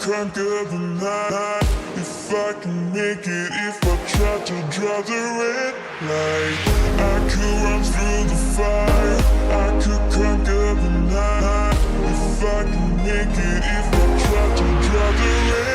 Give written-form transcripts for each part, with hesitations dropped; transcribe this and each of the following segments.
conquer the night. If I can make it, if I try to draw the red light, I could run through the fire, I could conquer the night. If I can make it, if I try to draw the red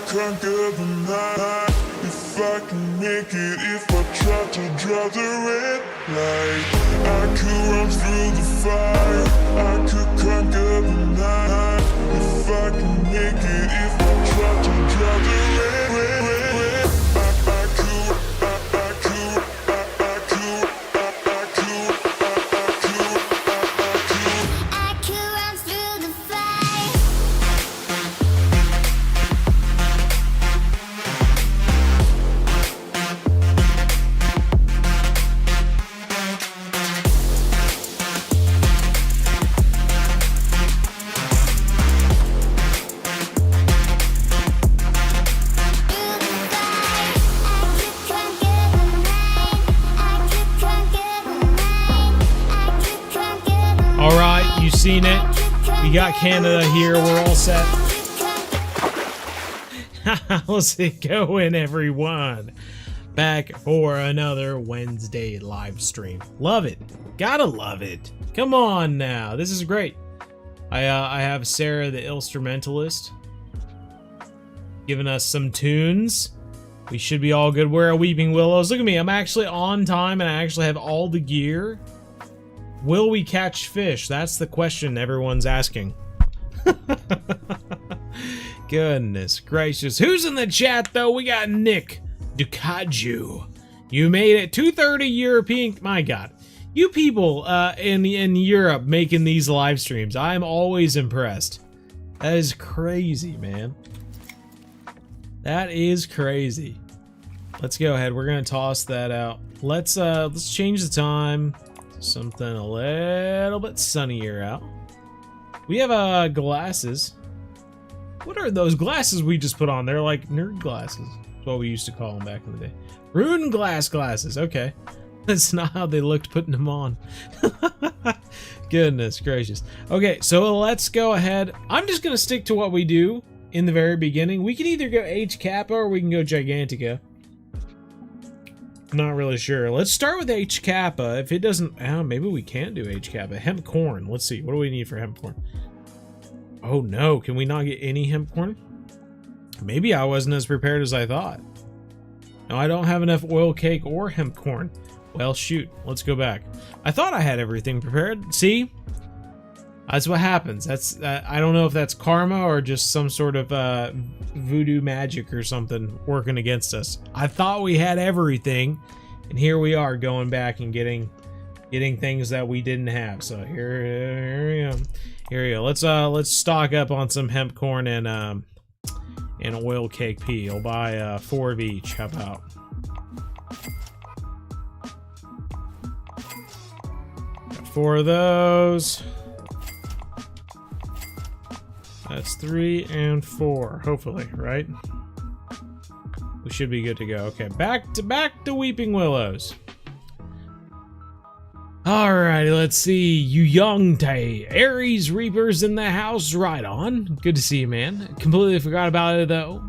conquer the night. If I can make it, if I try to draw the red light, I could run through the fire, I could conquer the night. If I can make it, if I try to draw the red seen it. We got Canada here. We're all set. How's it going, everyone? Back for another Wednesday live stream. Love it. Gotta love it. Come on now. This is great. I have Sarah the instrumentalist giving us some tunes. We should be all good. We're at Weeping Willows. Look at me. I'm actually on time and I actually have all the gear. Will we catch fish? That's the question everyone's asking. Goodness gracious. Who's in the chat, though? We got Nick Ducaju. You made it. 230 European. My God. You people in Europe making these live streams. I'm always impressed. That is crazy, man. That is crazy. Let's go ahead. We're going to toss that out. Let's change the time. Something a little bit sunnier out. We have glasses. What are those glasses we just put on? They're like nerd glasses. That's what we used to call them back in the day. Rune glass glasses. Okay. That's not how they looked putting them on. Goodness gracious. Okay, so let's go ahead. I'm just going to stick to what we do in the very beginning. We can either go H Kappa or we can go Gigantica. Not really sure. Let's start with H Kappa. If it doesn't, maybe we can do H Kappa. Hemp corn. Let's see. What do we need for hemp corn? Oh no, can we not get any hemp corn? Maybe I wasn't as prepared as I thought. No, I don't have enough oil cake or hemp corn. Well, shoot. Let's go back. I thought I had everything prepared. See? That's what happens. That's I don't know if that's karma or just some sort of voodoo magic or something working against us. I thought we had everything, and here we are going back and getting things that we didn't have. So here we go. Let's stock up on some hemp corn and oil cake pea. I'll buy 4 of each. How about? 4 of those. That's 3 and 4, hopefully, right? We should be good to go. Okay, back to Weeping Willows. Alrighty, let's see. You young Aries Reapers in the house, right on. Good to see you, man. Completely forgot about it though.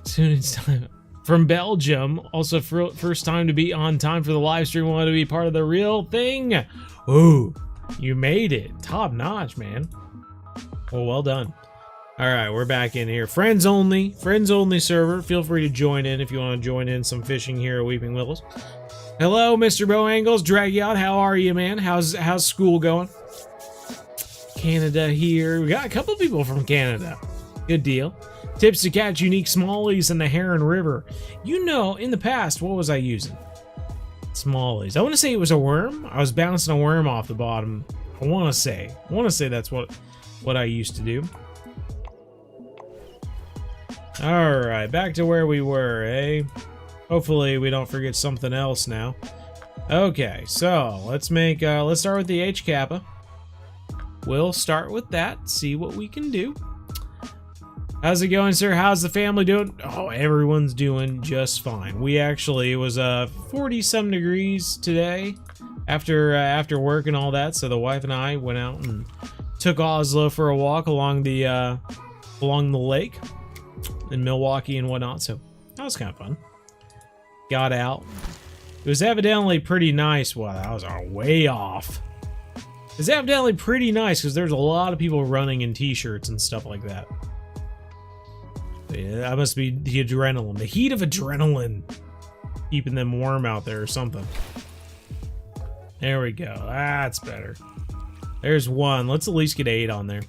Soon it's time. From Belgium, also first time to be on time for the live stream. Want to be part of the real thing? Ooh, you made it. Top notch, man. Well done. All right, we're back in here. Friends only server. Feel free to join in if you want to join in some fishing here at Weeping Willows. Hello, Mr. Bow Angles, Drag You Out. How are you, man? How's school going? Canada here. We got a couple people from Canada. Good deal. Tips to catch unique smallies in the Heron River. You know, in the past, what was I using? Smallies. I want to say it was a worm. I was bouncing a worm off the bottom. I want to say that's what I used to do. All right, back to where we were, eh? Hopefully we don't forget something else now. Okay, so let's start with the H Kappa. We'll start with that, see what we can do. How's it going, sir? How's the family doing? Oh, everyone's doing just fine. It was 40-some degrees today after work and all that, so the wife and I went out and took Oslo for a walk along the lake in Milwaukee and whatnot, so that was kind of fun. Got out. It was evidently pretty nice. Wow, that was way off. It was evidently pretty nice because there's a lot of people running in t-shirts and stuff like that. Yeah, that must be the adrenaline. The heat of adrenaline keeping them warm out there or something. There we go. That's better. There's one. Let's at least get 8 on there.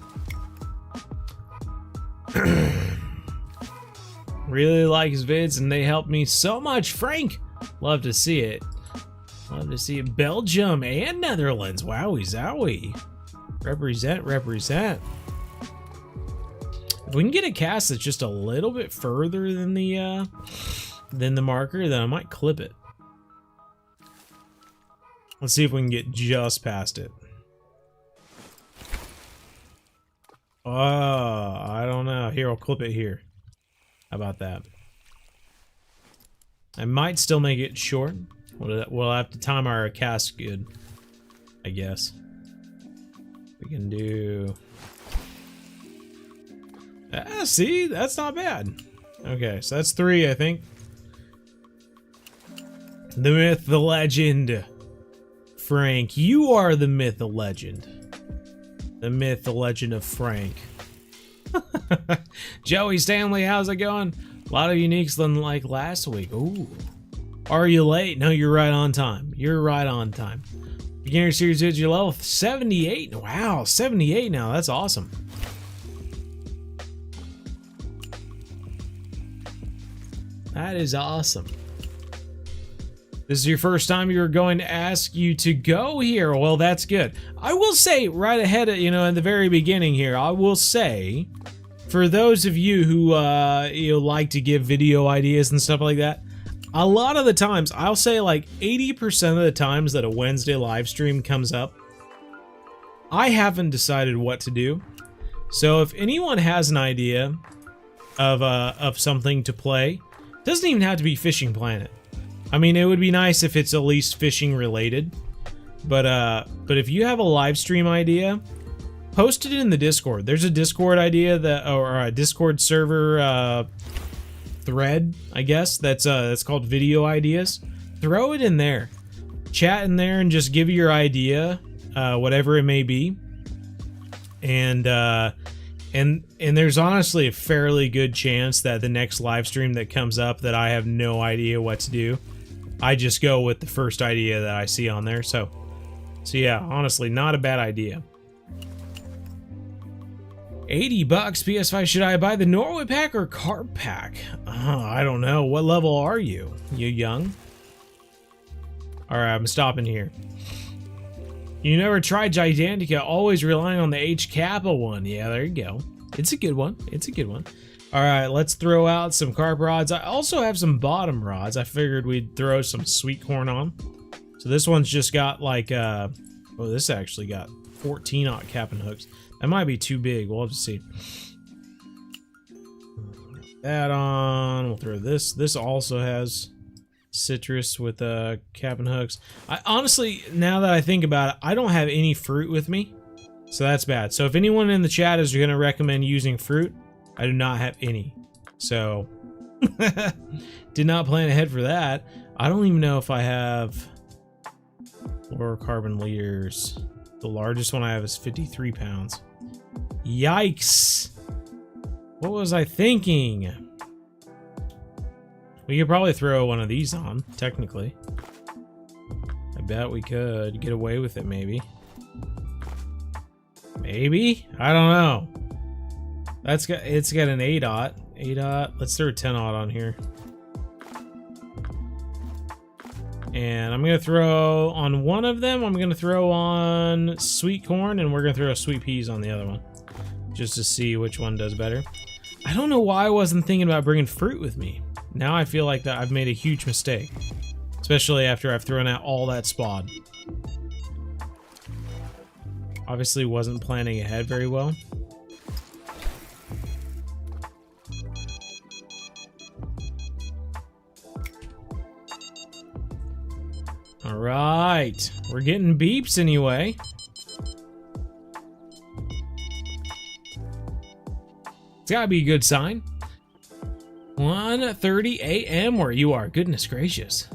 Really like his vids and they helped me so much. Frank, love to see it. Love to see it. Belgium and Netherlands. Wowie zowie. Represent. If we can get a cast that's just a little bit further than the marker, then I might clip it. Let's see if we can get just past it. Oh, I don't know. Here, I'll clip it here. How about that? I might still make it short. We'll have to time our cast good, I guess. We can do... see? That's not bad. Okay, so that's 3, I think. The myth, the legend. Frank, you are the myth, the legend. The myth, the legend of Frank. Joey Stanley, how's it going? A lot of uniques than like last week. Ooh. Are you late? No, you're right on time. You're right on time. Beginner series is your level 78. Wow, 78 now. That's awesome. That is awesome. This is your first time you're going to ask you to go here. Well, that's good. I will say right ahead, in the very beginning here, I will say, for those of you who like to give video ideas and stuff like that, a lot of the times, I'll say like 80% of the times that a Wednesday live stream comes up, I haven't decided what to do. So if anyone has an idea of something to play, doesn't even have to be Fishing Planet. I mean, it would be nice if it's at least fishing related. But if you have a live stream idea, post it in the Discord. There's a Discord idea or a Discord server thread, I guess, that's called Video Ideas. Throw it in there. Chat in there and just give your idea, whatever it may be. And there's honestly a fairly good chance that the next live stream that comes up that I have no idea what to do, I just go with the first idea that I see on there. So yeah, honestly, not a bad idea. $80 PS5. Should I buy the Norway pack or Carp pack? I don't know. What level are you? You young? All right, I'm stopping here. You never tried Gigantica, always relying on the H Kappa one. Yeah, there you go. It's a good one. It's a good one. All right, let's throw out some carp rods. I also have some bottom rods. I figured we'd throw some sweet corn on. So this one's just got like Oh, this actually got 14-aught capping hooks. That might be too big. We'll have to see. That on. We'll throw this. This also has citrus with capping hooks. I honestly, now that I think about it, I don't have any fruit with me, so that's bad. So if anyone in the chat is going to recommend using fruit, I do not have any. So did not plan ahead for that. I don't even know if I have fluorocarbon liters. The largest one I have is 53 pounds. Yikes. What was I thinking? We could probably throw one of these on, technically. I bet we could get away with it, maybe. Maybe? I don't know. It's got an 8-aught. 8-aught. Let's throw a 10-aught on here. And I'm gonna throw on one of them. I'm gonna throw on sweet corn, and we're gonna throw sweet peas on the other one, just to see which one does better. I don't know why I wasn't thinking about bringing fruit with me. Now I feel like that I've made a huge mistake, especially after I've thrown out all that spod. Obviously wasn't planning ahead very well. All right, we're getting beeps anyway. It's gotta be a good sign. 1:30 a.m. where you are. Goodness gracious.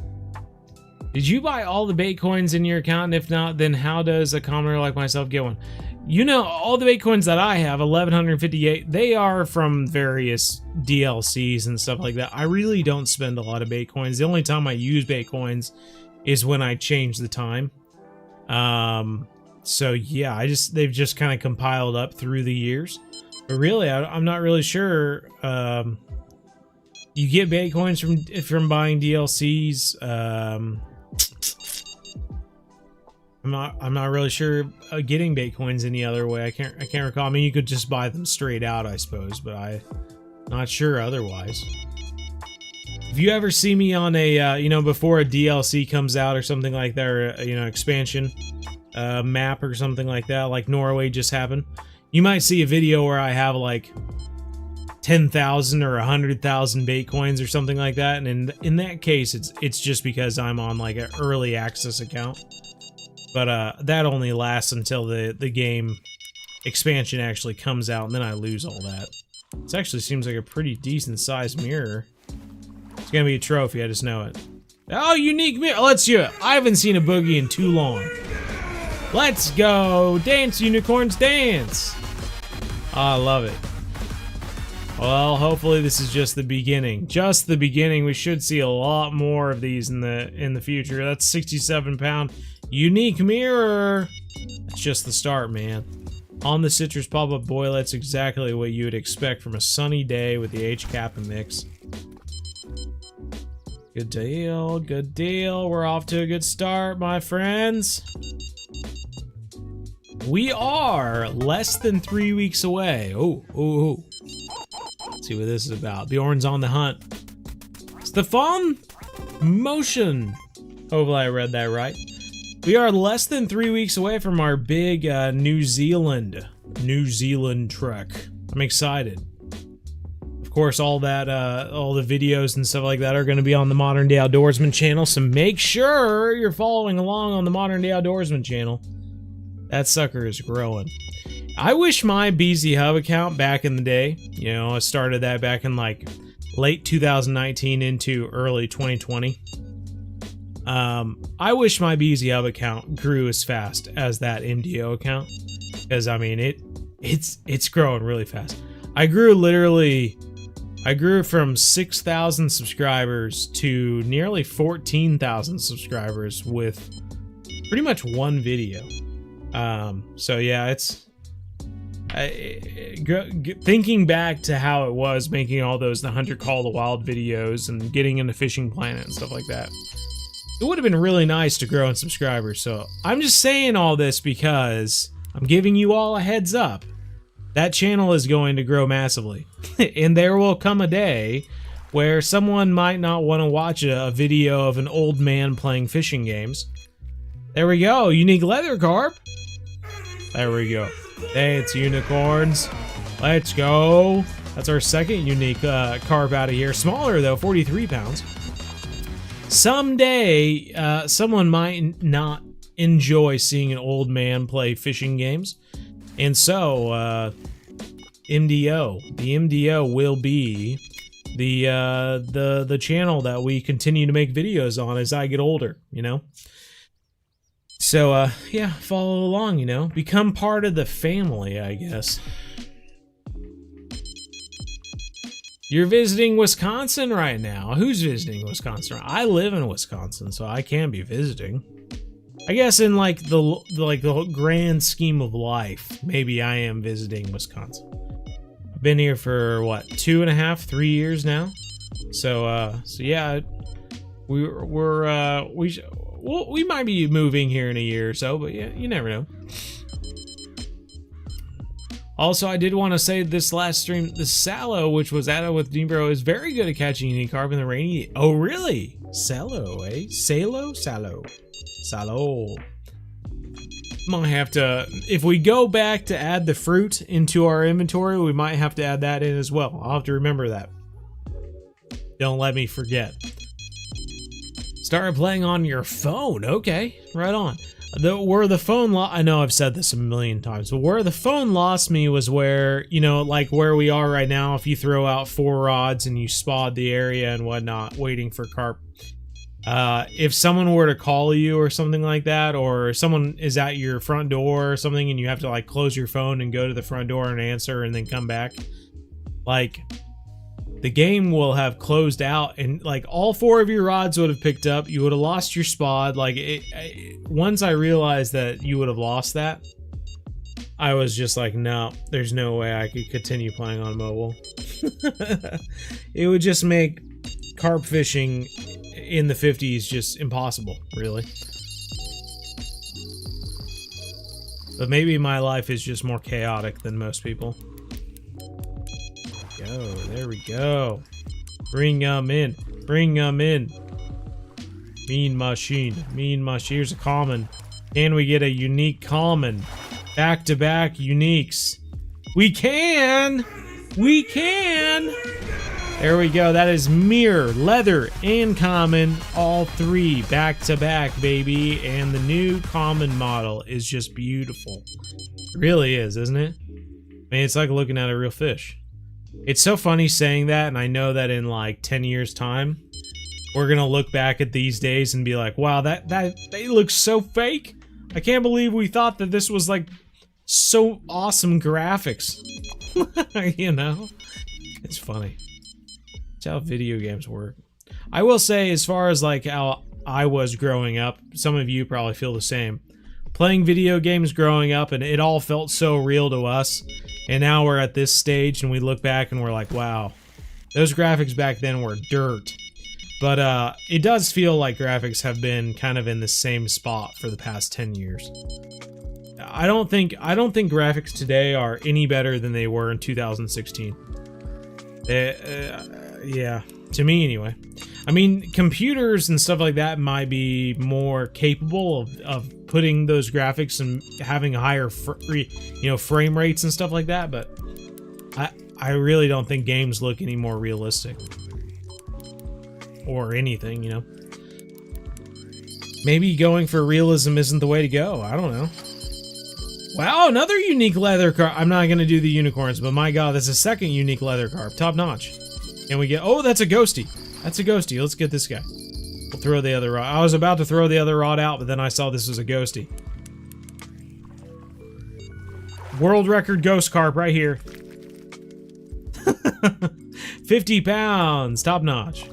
Did you buy all the bait coins in your account? And if not, then how does a commoner like myself get one? You know, all the bait coins that I have, 1158, they are from various DLCs and stuff like that. I really don't spend a lot of bait coins. The only time I use bait coins is when I change the time. So yeah, they've just kind of compiled up through the years. But really, I'm not really sure. You get bait coins from buying DLCs. I'm not really sure getting bait coins any other way. I can't recall. I mean, you could just buy them straight out, I suppose, but I'm not sure otherwise. If you ever see me on a you know, before a DLC comes out or something like that, or you know, expansion map or something like that, like Norway just happened, you might see a video where I have like 10,000 or 100,000 bait coins or something like that, and in that case, it's just because I'm on like an early access account. But that only lasts until the game expansion actually comes out, and then I lose all that. This actually seems like a pretty decent sized mirror. It's gonna be a trophy, I just know it. Oh, unique mirror! Let's do it! I haven't seen a boogie in too long. Let's go! Dance, unicorns, dance! Oh, I love it. Well, hopefully this is just the beginning. Just the beginning. We should see a lot more of these in the future. That's 67-pound unique mirror. That's just the start, man. On the citrus pop-up boil, that's exactly what you would expect from a sunny day with the H-Kappa mix. Good deal, good deal. We're off to a good start, my friends. We are less than 3 weeks away. Oh. Let's see what this is about. Bjorn's on the hunt. Stefan Motion. Hopefully I read that right. We are less than 3 weeks away from our big New Zealand trek. I'm excited. Of course, all the videos and stuff like that are going to be on the Modern Day Outdoorsman channel, so make sure you're following along on the Modern Day Outdoorsman channel. That sucker is growing. I wish my BZ Hub account back in the day, you know, I started that back in like late 2019 into early 2020. I wish my BZ Hub account grew as fast as that MDO account, because I mean it's growing really fast. I grew from 6,000 subscribers to nearly 14,000 subscribers with pretty much one video. So yeah, thinking back to how it was making all those the Hunter Call the Wild videos and getting into Fishing Planet and stuff like that, it would have been really nice to grow in subscribers. So I'm just saying all this because I'm giving you all a heads up. That channel is going to grow massively. And there will come a day where someone might not want to watch a video of an old man playing fishing games. There we go. Unique leather carp. There we go. Thanks, unicorns. Let's go. That's our second unique carp out of here. Smaller though, 43 pounds. Someday, someone might not enjoy seeing an old man play fishing games. And so, MDO. The MDO will be the channel that we continue to make videos on as I get older, you know? So, yeah, follow along, you know? Become part of the family, I guess. You're visiting Wisconsin right now. Who's visiting Wisconsin? I live in Wisconsin, so I can be visiting. I guess in like the grand scheme of life, maybe I am visiting Wisconsin. I've been here for what, 2.5, 3 years now. So yeah, we might be moving here in a year or so, but yeah, you never know. Also, I did want to say this last stream, the Sallow, which was added with Debro, is very good at catching unique carp in the rainy. Oh, really? Sallow, eh? Sallow? Sallow. Sallow. Might have to, if we go back to add the fruit into our inventory, we might have to add that in as well. I'll have to remember that. Don't let me forget. Start playing on your phone. Okay, right on. Where the phone I know I've said this a million times, but where the phone lost me was where, you know, like where we are right now, if you throw out 4 rods and you spot the area and whatnot, waiting for carp. If someone were to call you or something like that, or someone is at your front door or something and you have to like close your phone and go to the front door and answer and then come back, like the game will have closed out and like all 4 of your rods would have picked up. You would have lost your spot. Like once I realized that you would have lost that, I was just like, no, there's no way I could continue playing on mobile. It would just make carp fishing in the 50s just impossible, really. But maybe my life is just more chaotic than most people. There we go. Bring them in. Bring them in. Mean machine. Mean machine. Here's a common. Can we get a unique common? Back-to-back uniques. We can! We can! There we go. That is mirror, leather, and common. All 3 back-to-back, baby. And the new common model is just beautiful. It really is, isn't it? I mean, it's like looking at a real fish. It's so funny saying that, and I know that in like 10 years time, we're gonna look back at these days and be like, wow, they look so fake. I can't believe we thought that this was like so awesome graphics. You know? It's funny. It's how video games work. I will say, as far as like how I was growing up, some of you probably feel the same. Playing video games growing up, and it all felt so real to us. And now we're at this stage and we look back and we're like, wow, those graphics back then were dirt. But it does feel like graphics have been kind of in the same spot for the past 10 years. I don't think graphics today are any better than they were in 2016. Yeah, to me anyway. I mean, computers and stuff like that might be more capable of putting those graphics and having higher frame rates and stuff like that, but I really don't think games look any more realistic. Or anything, you know. Maybe going for realism isn't the way to go. I don't know. Wow, another unique leather carp. I'm not going to do the unicorns, but my god, that's a second unique leather carp. Top notch. And we get... Oh, that's a ghosty. That's a ghosty. Let's get this guy. We'll throw the other rod. I was about to throw the other rod out, but then I saw this was a ghosty. World record ghost carp right here. 50 pounds. Top notch.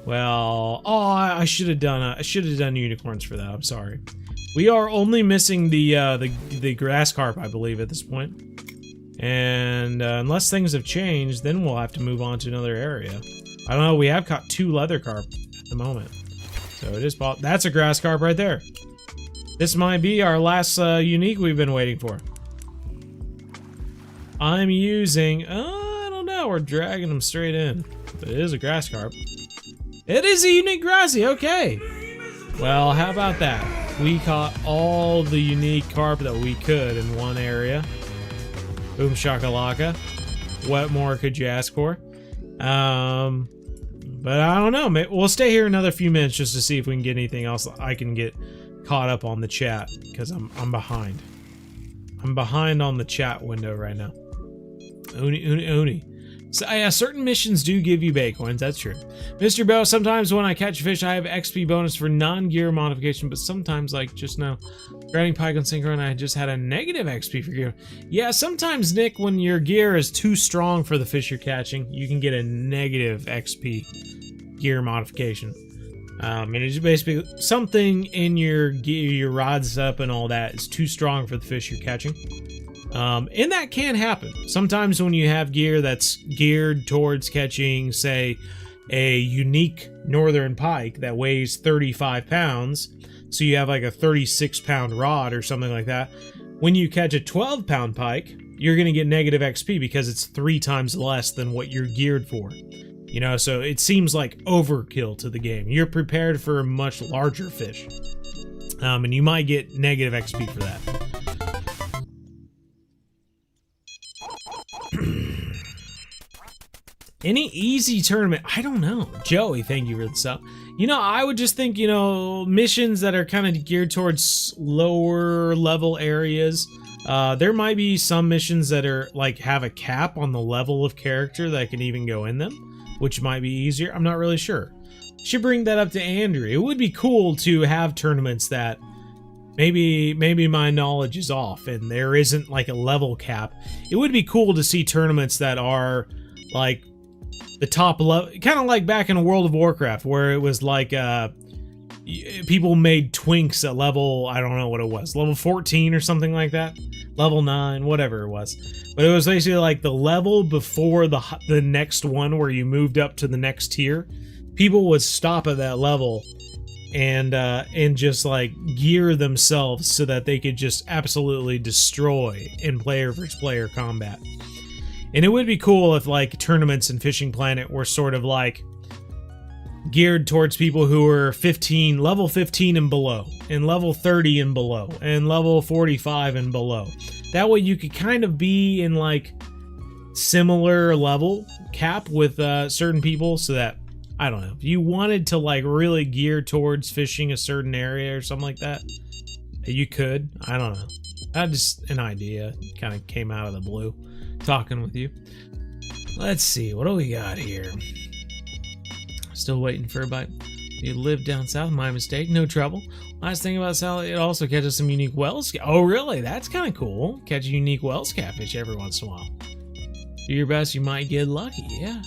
Well, oh, I should have done unicorns for that. I'm sorry. We are only missing the grass carp, I believe, at this point. And unless things have changed, then we'll have to move on to another area. I don't know. We have caught 2 leather carp at the moment, so it is. That's a grass carp right there. This might be our last unique we've been waiting for. I'm using. I don't know. We're dragging them straight in, but it is a grass carp. It is a unique grassy. Okay. Well, how about that? We caught all the unique carp that we could in one area. Boom shakalaka. What more could you ask for? But I don't know. We'll stay here another few minutes just to see if we can get anything else I can get caught up on the chat, because I'm behind. I'm behind on the chat window right now. Uni. So yeah, certain missions do give you Baycoins, that's true. Mr. Bell, sometimes when I catch fish, I have XP bonus for non-gear modification, but sometimes, like just now, grinding pike on synchro, and I just had a negative XP for gear. Yeah, sometimes, Nick, when your gear is too strong for the fish you're catching, you can get a negative XP gear modification. And it's basically something in your gear, your rod setup and all that is too strong for the fish you're catching. And that can happen. Sometimes when you have gear that's geared towards catching, say, a unique northern pike that weighs 35 pounds, so you have like a 36-pound rod or something like that, when you catch a 12-pound pike, you're going to get negative XP because it's 3 times less than what you're geared for. You know, so it seems like overkill to the game. You're prepared for a much larger fish. And you might get negative XP for that. Any easy tournament? I don't know. Joey, thank you for the sub. You know, I would just think, you know, missions that are kind of geared towards lower level areas. There might be some missions that are like have a cap on the level of character that can even go in them, which might be easier. I'm not really sure. Should bring that up to Andrew. It would be cool to have tournaments that maybe my knowledge is off and there isn't like a level cap. It would be cool to see tournaments that are like the top level, kind of like back in World of Warcraft, where it was like people made twinks at level, I don't know what it was, level 14 or something like that, level 9, whatever it was. But it was basically like the level before the next one where you moved up to the next tier. People would stop at that level and just like gear themselves so that they could just absolutely destroy in player versus player combat. And it would be cool if like tournaments in Fishing Planet were sort of like geared towards people who are level 15 and below, and level 30 and below, and level 45 and below. That way you could kind of be in like similar level cap with certain people, so that, I don't know, if you wanted to like really gear towards fishing a certain area or something like that, you could. I don't know. That's just an idea. Kind of came out of the blue talking with you. Let's see, what do we got here? Still waiting for a bite. You live down south, my mistake, no trouble. Last thing about Sally, it also catches some unique Wells. Oh really? That's kind of cool. Catch a unique Wells catfish every once in a while. Do your best, you might get lucky, yeah.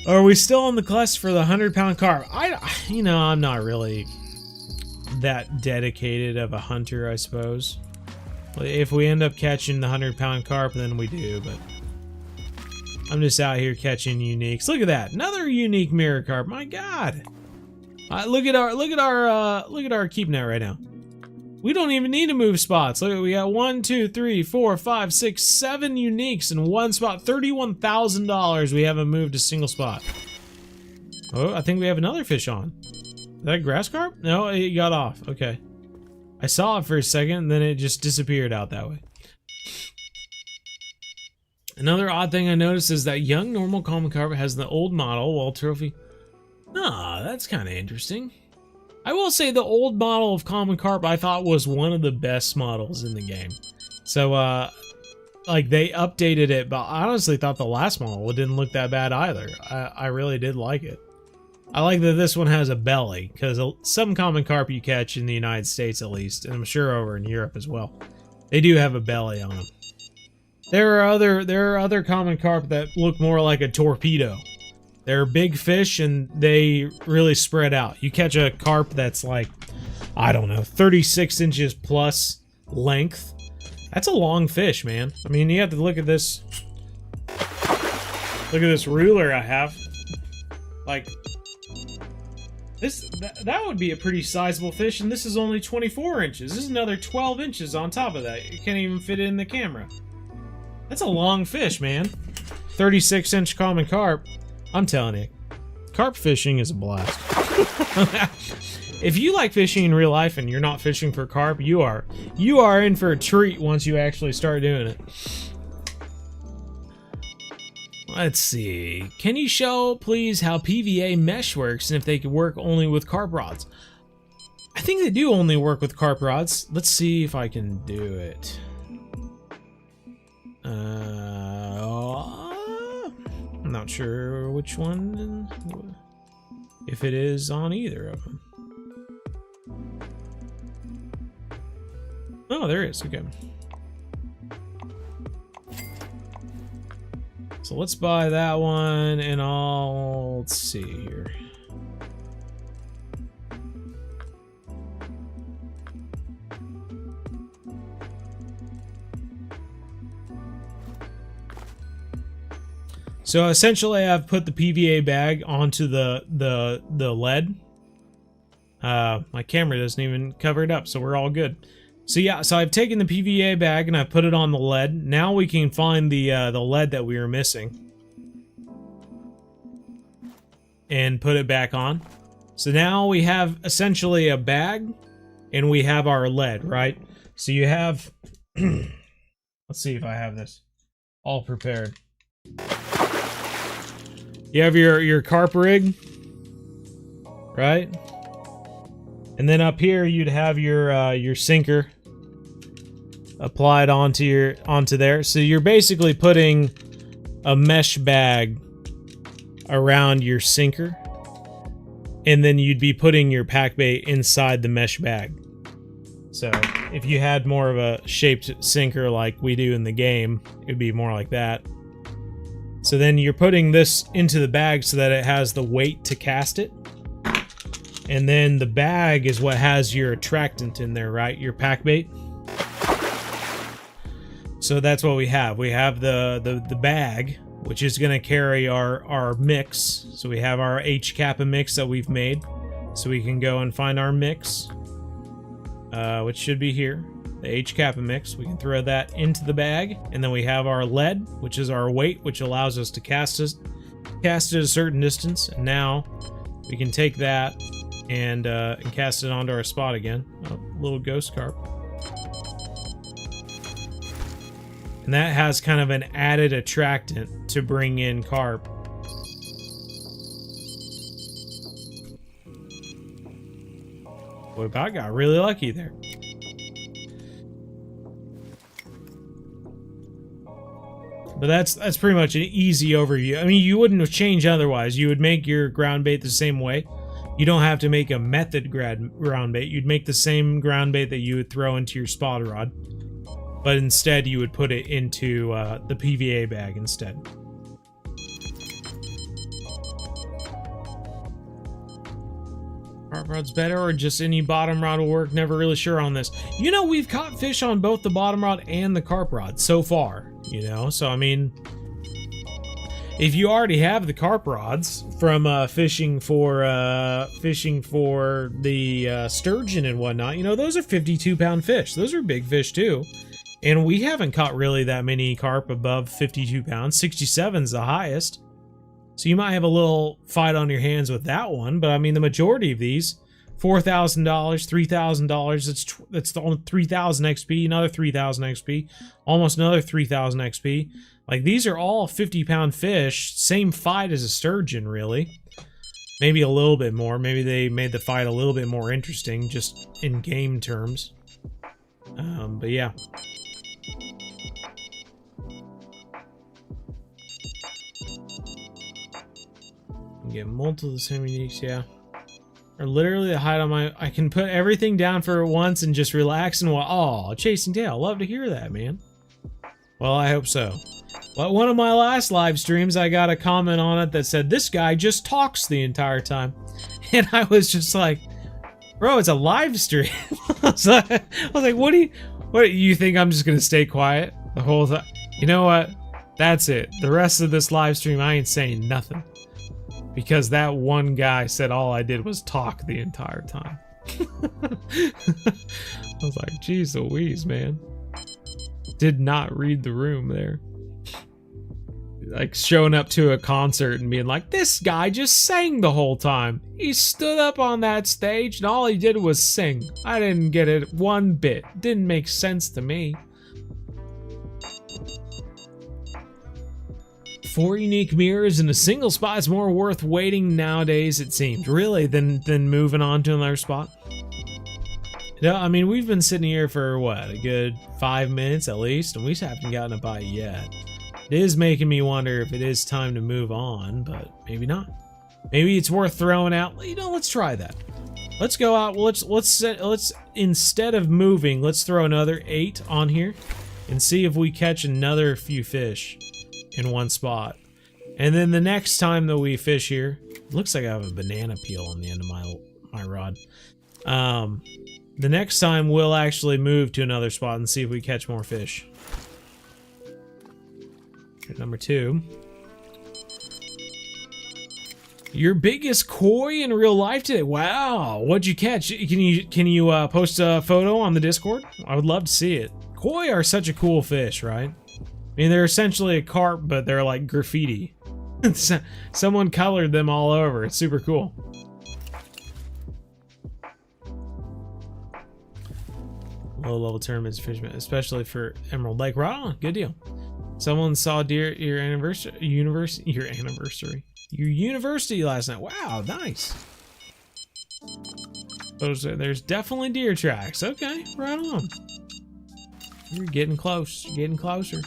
Are we still on the quest for the 100-pound carp? I'm not really that dedicated of a hunter, I suppose. If we end up catching the 100-pound carp, then we do, but I'm just out here catching uniques. Look at that, another unique mirror carp. My God, look at our keep net right now. We don't even need to move spots. Look, we got 1, 2, 3, 4, 5, 6, 7 uniques in one spot. $31,000. We haven't moved a single spot. Oh, I think we have another fish on. Is that a grass carp? No, it got off. Okay. I saw it for a second, and then it just disappeared out that way. Another odd thing I noticed is that young normal common carp has the old model, while trophy... Ah, that's kind of interesting. I will say the old model of common carp I thought was one of the best models in the game. So, like, they updated it, but I honestly thought the last model didn't look that bad either. I really did like it. I like that this one has a belly, because some common carp you catch in the United States at least, and I'm sure over in Europe as well, they do have a belly on them. There are other common carp that look more like a torpedo. They're big fish and they really spread out. You catch a carp that's like, I don't know, 36 inches plus length. That's a long fish, man. I mean, you have to look at this. Look at this ruler I have. Like, that would be a pretty sizable fish, and this is only 24 inches. This is another 12 inches on top of that. You can't even fit it in the camera. That's a long fish, man. 36-inch common carp. I'm telling you, carp fishing is a blast. if you like fishing in real life and you're not fishing for carp, you are in for a treat once you actually start doing it. Let's see. Can you show, please, how PVA mesh works and if they could work only with carp rods? I think they do only work with carp rods. Let's see if I can do it. I'm not sure which one, if it is on either of them. Oh, there is. Okay. So let's buy that one, and let's see here. So essentially, I've put the PVA bag onto the lead. My camera doesn't even cover it up, so we're all good. So yeah, so I've taken the PVA bag and I've put it on the lead. Now we can find the lead that we were missing and put it back on. So now we have essentially a bag and we have our lead, right? So you have, let's see if I have this all prepared. You have your carp rig, right? And then up here you'd have your sinker applied onto there. So you're basically putting a mesh bag around your sinker, and then you'd be putting your pack bait inside the mesh bag. So if you had more of a shaped sinker like we do in the game, it'd be more like that. So then you're putting this into the bag so that it has the weight to cast it. And then the bag is what has your attractant in there, right? Your pack bait. So that's what we have. We have the bag, which is going to carry our mix. So we have our H Kappa mix that we've made. So we can go and find our mix, which should be here. The H Kappa mix. We can throw that into the bag. And then we have our lead, which is our weight, which allows us to cast it a certain distance. And now we can take that and cast it onto our spot again. Oh, little ghost carp. And that has kind of an added attractant to bring in carp. Boy, I got really lucky there. But that's pretty much an easy overview. I mean, you wouldn't have changed otherwise. You would make your ground bait the same way. You don't have to make a method ground bait. You'd make the same ground bait that you would throw into your spot rod. But instead, you would put it into the PVA bag instead. Carp rod's better, or just any bottom rod will work? Never really sure on this. You know, we've caught fish on both the bottom rod and the carp rod so far. You know, so I mean, if you already have the carp rods from fishing for the sturgeon and whatnot, you know, those are 52-pound fish. Those are big fish too. And we haven't caught really that many carp above 52 pounds. 67's the highest. So you might have a little fight on your hands with that one. But I mean, the majority of these, $4,000, $3,000, that's the only 3,000 XP, another 3,000 XP, almost another 3,000 XP. Like, these are all 50-pound fish. Same fight as a sturgeon, really. Maybe a little bit more. Maybe they made the fight a little bit more interesting, just in game terms. But yeah. Get multiple the same uniques, yeah. Or literally the height on my... I can put everything down for once and just relax and... Oh, chasing tail. Love to hear that, man. Well, I hope so. Well, one of my last live streams, I got a comment on it that said, this guy just talks the entire time. And I was just like, bro, it's a live stream. I was like, what do you think I'm just gonna stay quiet the whole time? You know what? That's it. The rest of this live stream, I ain't saying nothing. Because that one guy said all I did was talk the entire time. I was like, geez Louise, man. Did not read the room there. like showing up to a concert and being like, this guy just sang the whole time. He stood up on that stage and all he did was sing. I didn't get it one bit. Didn't make sense to me. 4 unique mirrors in a single spot is more worth waiting nowadays, it seems. Really, than moving on to another spot? No, I mean, we've been sitting here for, what, a good 5 minutes at least, and we haven't gotten a bite yet. It is making me wonder if it is time to move on, but maybe not. Maybe it's worth throwing out. You know, let's try that. Let's go out. Let's instead of moving, let's throw another 8 on here and see if we catch another few fish in one spot. And then the next time that we fish here, it looks like I have a banana peel on the end of my rod. The next time we'll actually move to another spot and see if we catch more fish. Okay, number 2. Your biggest koi in real life today? Wow, what'd you catch? Can you post a photo on the Discord? I would love to see it. Koi are such a cool fish, right? I mean, they're essentially a carp, but they're like graffiti. Someone colored them all over. It's super cool. Low-level tournaments, fishermen, especially for Emerald Lake. Right on, good deal. Someone saw deer at your university last night. Wow, nice. There's definitely deer tracks. Okay, right on. You're getting close. You're getting closer.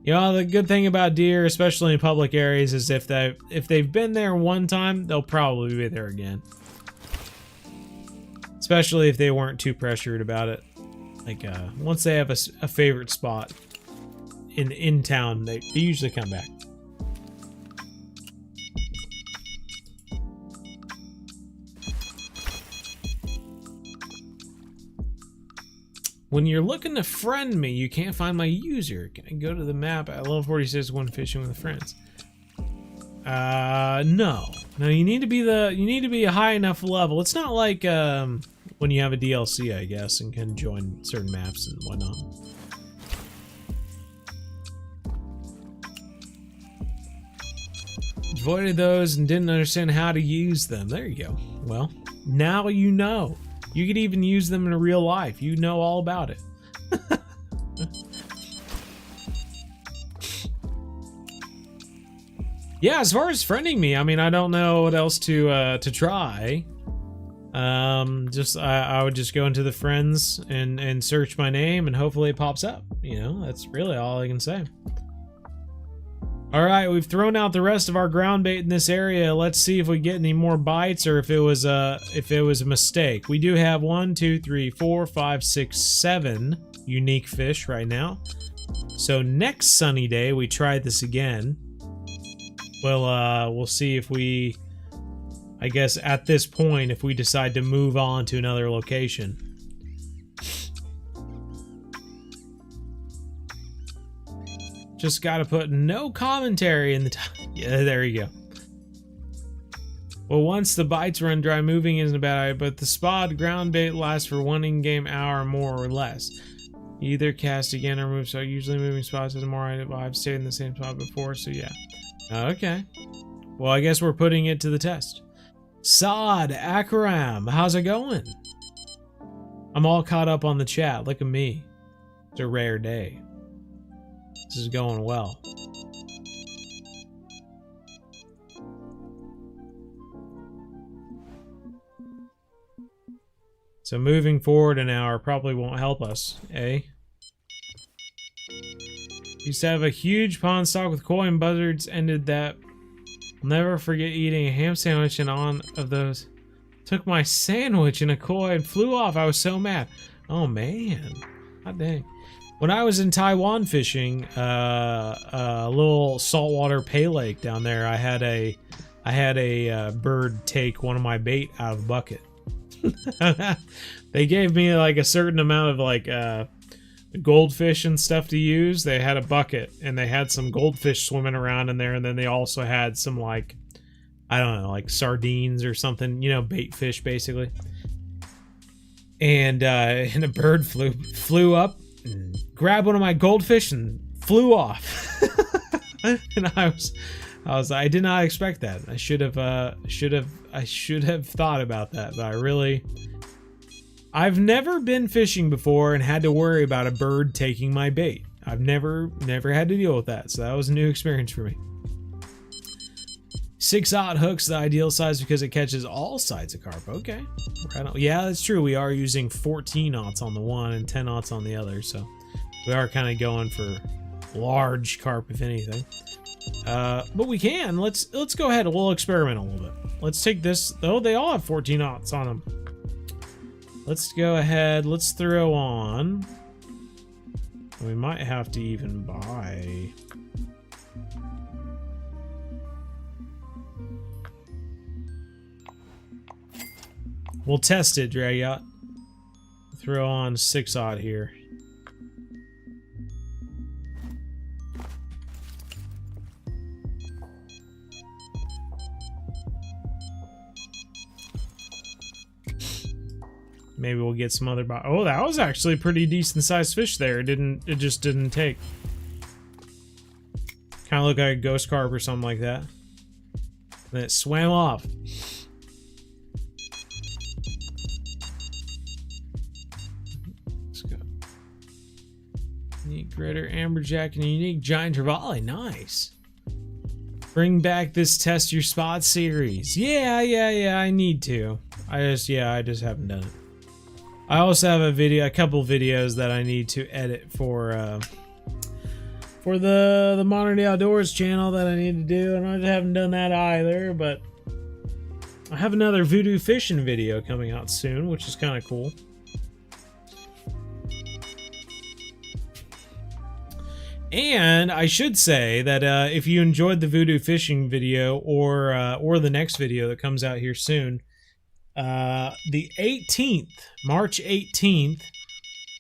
You know, the good thing about deer, especially in public areas, is if they've been there one time, they'll probably be there again. Especially if they weren't too pressured about it. Like, once they have a favorite spot in town, they usually come back. When you're looking to friend me, you can't find my user. Can I go to the map at level 46 when fishing with friends? No. No, you need to be a high enough level. It's not like when you have a DLC, I guess, and can join certain maps and whatnot. Avoided those and didn't understand how to use them. There you go. Well, now you know. You could even use them in real life. You know all about it. Yeah, as far as friending me, I mean, I don't know what else to try. I would just go into the friends and search my name and hopefully it pops up. You know, that's really all I can say. All right, we've thrown out the rest of our ground bait in this area. Let's see if we get any more bites or if it was a mistake. We do have 1, 2, 3, 4, 5, 6, 7 unique fish right now. So next sunny day, we try this again. We'll see if we, I guess at this point, if we decide to move on to another location. Just gotta put no commentary in the time. Yeah, there you go. Well, once the bites run dry, moving isn't a bad idea, but the spot ground bait lasts for 1 in-game hour more or less. Either cast again or move, so usually moving spots is more idea. I've stayed in the same spot before, so yeah. Okay. Well, I guess we're putting it to the test. Sod, Akram, how's it going? I'm all caught up on the chat. Look at me. It's a rare day. This is going well. So moving forward an hour probably won't help us, eh? Used to have a huge pond stock with koi and buzzards. Ended that. I'll never forget eating a ham sandwich and on of those. Took my sandwich and a koi and flew off. I was so mad. Oh man. God dang. When I was in Taiwan fishing, a little saltwater pay lake down there, I had a bird take one of my bait out of the bucket. They gave me like a certain amount of like goldfish and stuff to use. They had a bucket and they had some goldfish swimming around in there, and then they also had some like, I don't know, like sardines or something, you know, bait fish basically. And a bird flew up and grabbed one of my goldfish and flew off. And I did not expect that. I should have thought about that, but I've never been fishing before and had to worry about a bird taking my bait. I've never had to deal with that, so that was a new experience for me. 6/0 hooks, the ideal size because it catches all sides of carp. Okay, yeah, that's true. We are using 14/0 on the one and 10/0 on the other, so we are kind of going for large carp, if anything. But we can. Let's go ahead and we'll experiment a little bit. Let's take this. Oh, they all have 14/0 on them. Let's go ahead. Let's throw on. We might have to even buy. We'll test it, Dragot. Throw on 6/0 here. Maybe we'll get some other. Oh, that was actually a pretty decent sized fish there. It just didn't take. Kind of looked like a ghost carp or something like that. And it swam off. Let's go. Unique Gritter, Amberjack, and a unique giant trevally. Nice. Bring back this test your spot series. Yeah. I need to. I just haven't done it. I also have a couple videos that I need to edit for the Modern Day Outdoors channel that I need to do, and I haven't done that either. But I have another voodoo fishing video coming out soon, which is kind of cool. And I should say that if you enjoyed the voodoo fishing video or the next video that comes out here soon. The 18th, March 18th,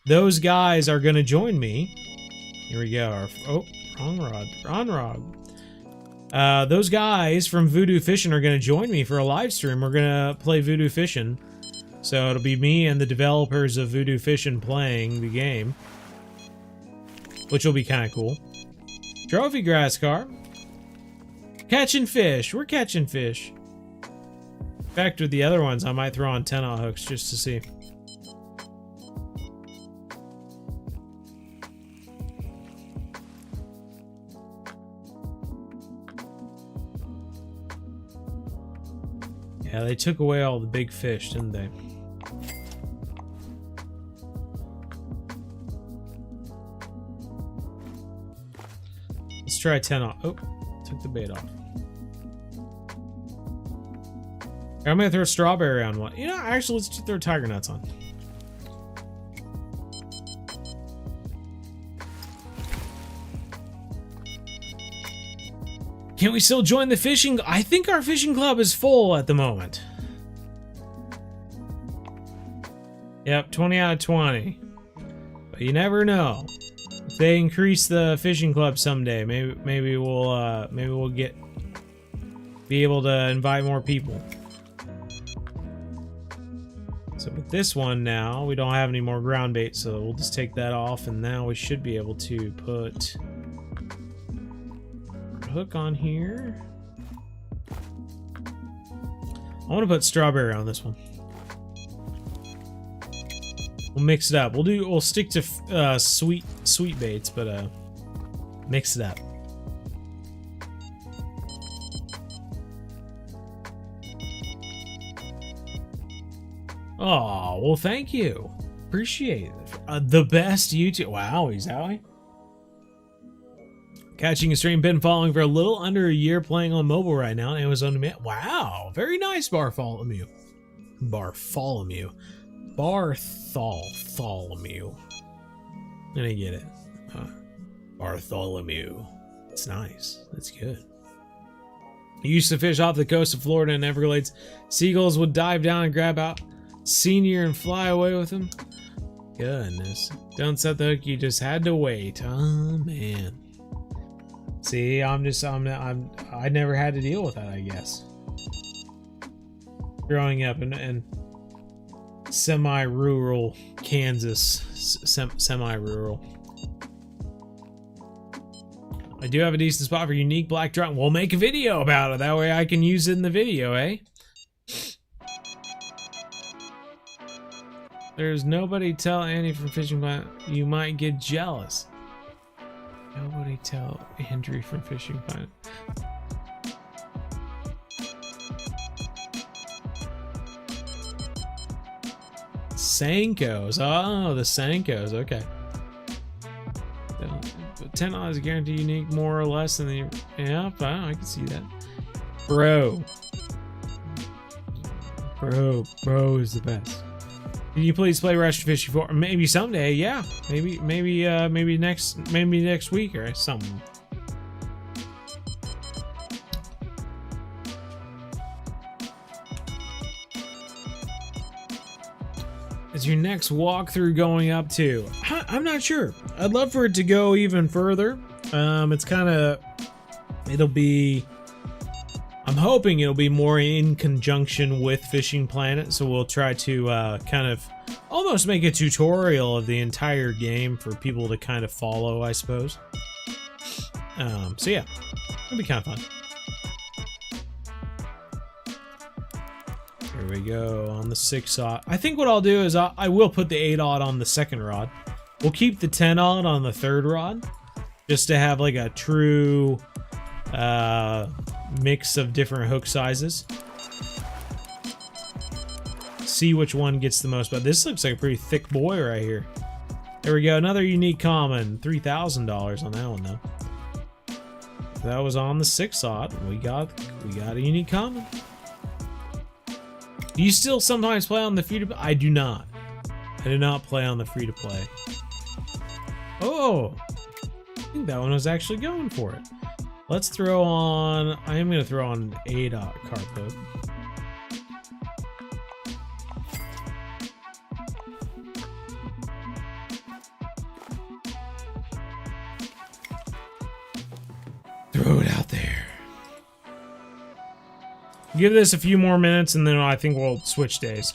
those guys are going to join me. Here we go. Wrong rod. Those guys from Voodoo Fishing are going to join me for a live stream. We're going to play Voodoo Fishing. So it'll be me and the developers of Voodoo Fishing playing the game, which will be kind of cool. Trophy grass carp. Catching fish. We're catching fish. In fact, with the other ones, I might throw on 10/0 hooks just to see. Yeah, they took away all the big fish, didn't they? Let's try 10/0. Oh, took the bait off. I'm gonna throw strawberry on one. You know, actually, let's just throw tiger nuts on. Can we still join the fishing? I think our fishing club is full at the moment. Yep, 20 out of 20. But you never know. If they increase the fishing club someday, maybe we'll be able to invite more people. So with this one now, we don't have any more ground bait, so we'll just take that off, and now we should be able to put a hook on here. I want to put strawberry on this one. We'll mix it up. We'll stick to sweet baits, but mix it up. Oh, well, thank you. Appreciate it. The best YouTube. Wow, he's Howie. Catching a stream, been following for a little under a year, playing on mobile right now on Amazon Demand. Wow, very nice, Bartholomew. Bartholomew. I get it. Bartholomew. It's nice. That's good. He used to fish off the coast of Florida and Everglades. Seagulls would dive down and grab out Senior and fly away with him. Goodness. Don't set the hook, you just had to wait. Oh man. See, I never had to deal with that, I guess. Growing up in semi-rural Kansas. Semi-rural. I do have a decent spot for unique black drum. We'll make a video about it. That way I can use it in the video, eh? There's nobody tell Andy from Fishing Planet. You might get jealous. Nobody tell Andrew from Fishing Planet. Senkos. Oh, the Senkos. Okay. $10 is guaranteed unique, more or less than the. Yeah, fine. I can see that. Bro is the best. Can you please play Rush Fish 4? Maybe someday. Yeah. Maybe next week or something. Is your next walkthrough going up to? I'm not sure. I'd love for it to go even further. It's kind of, I'm hoping it'll be more in conjunction with Fishing Planet, so we'll try to kind of almost make a tutorial of the entire game for people to kind of follow, I suppose. So yeah, it'll be kind of fun. Here we go on the 6-aught. I think what I'll do is I will put the 8-aught on the second rod. We'll keep the 10-aught on the third rod, just to have like a true mix of different hook sizes. See which one gets the most, but this looks like a pretty thick boy right here. There we go, another unique common. $3,000 on that one though. That was on the 6-aught. We got a unique common. Do you still sometimes play on the free-to-play? I do not. I do not play on the free-to-play. Oh! I think that one was actually going for it. Let's throw on... I am going to throw on an 8-aught carp hook. Throw it out there. Give this a few more minutes and then I think we'll switch days.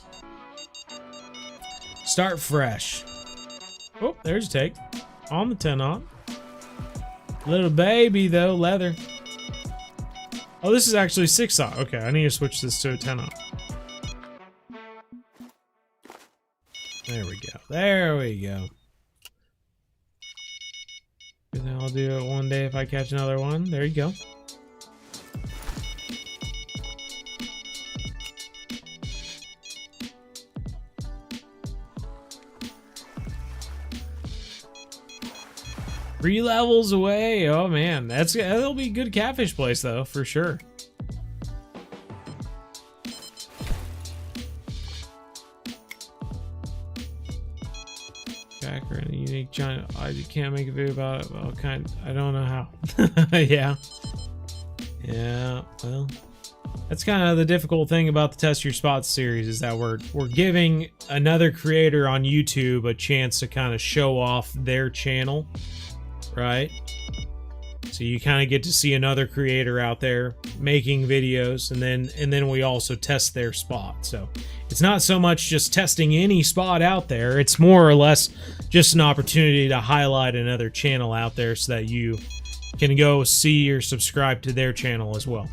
Start fresh. Oh, there's a take. On the 10-aught. Little baby though, leather. Oh, this is actually 6-aught. Okay, I need to switch this to a 10-aught. There we go. There we go. And then I'll do it one day if I catch another one. There you go. Three levels away. Oh man, that'll be a good catfish place though, for sure. Jacker and a unique giant. I can't make a video about it. Well, I don't know how. Yeah. Yeah. Well, that's kind of the difficult thing about the Test Your Spots series is that we're giving another creator on YouTube a chance to kind of show off their channel. Right, so you kind of get to see another creator out there making videos, and then we also test their spot. So it's not so much just testing any spot out there, it's more or less just an opportunity to highlight another channel out there so that you can go see or subscribe to their channel as well.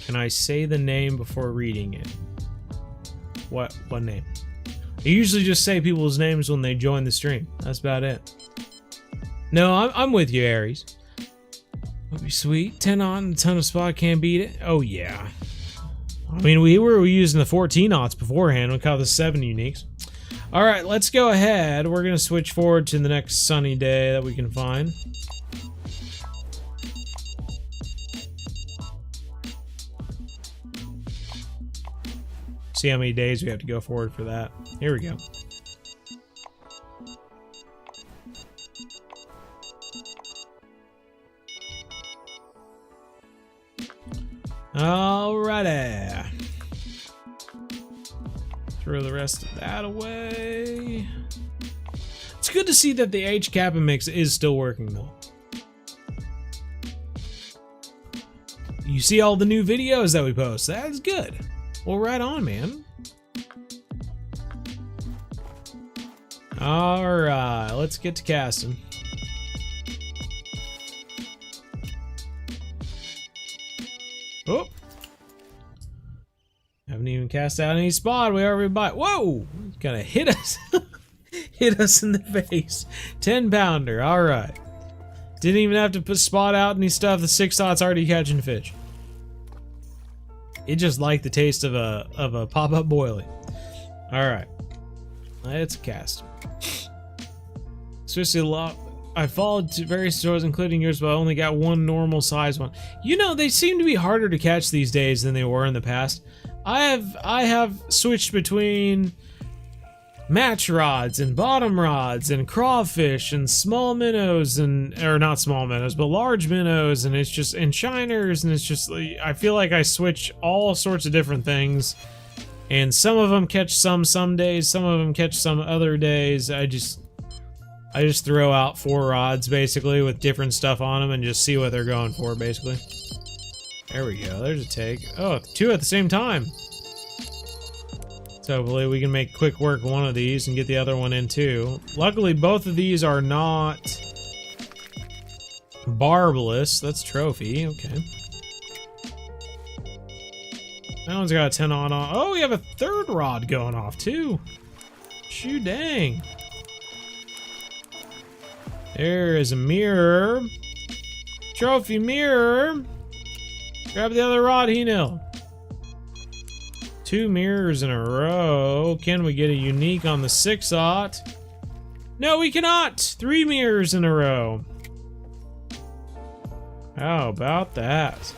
Can I say the name before reading it? What name? I usually just say people's names when they join the stream. That's about it. No, I'm with you, Aries. Would be sweet. 10-aught and a ton of spot, can't beat it. Oh yeah. I mean, we were using the 14-aughts beforehand. We caught the 7 uniques. All right, let's go ahead. We're gonna switch forward to the next sunny day that we can find. See how many days we have to go forward for that. Here we go. Alrighty. Throw the rest of that away. It's good to see that the H-Kappa mix is still working though. You see all the new videos that we post. That's good. Well, right on, man. Alright, let's get to casting. Oh! Haven't even cast out any spot. We already bought. Whoa! Gonna hit us. Hit us in the face. 10-pounder. Alright. Didn't even have to put spot out any stuff. The 6-augh's already catching fish. It just liked the taste of a pop-up boilie. Alright. Let's cast. Especially a lot. I followed to various stores, including yours, but I only got one normal size one. You know, they seem to be harder to catch these days than they were in the past. I have switched between match rods and bottom rods and crawfish and small minnows or not small minnows, but large minnows, and it's just, and shiners, and it's just, I feel like I switch all sorts of different things, and some of them catch some days, some of them catch some other days. I just throw out 4 rods basically with different stuff on them and just see what they're going for basically. There we go, there's a take. Oh, 2 at the same time. So hopefully we can make quick work of one of these and get the other one in too. Luckily both of these are not barbless. That's trophy, okay. That one's got a 10 on. Oh, we have a 3rd rod going off too. Shoo dang. There is a mirror. Trophy mirror. Grab the other rod, He-Nil. 2 mirrors in a row. Can we get a unique on the 6-aught? No, we cannot! 3 mirrors in a row. How about that?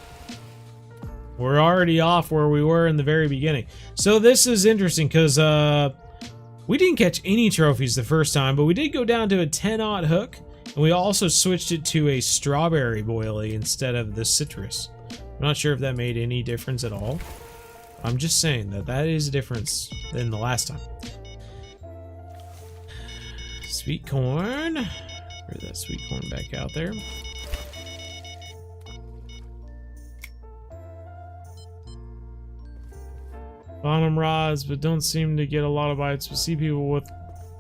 We're already off where we were in the very beginning. So this is interesting because we didn't catch any trophies the first time, but we did go down to a 10-aught hook, and we also switched it to a strawberry boilie instead of the citrus. I'm not sure if that made any difference at all. I'm just saying that is a difference than the last time. Sweet corn. Bring that sweet corn back out there. Bottom rods, but don't seem to get a lot of bites. We see people with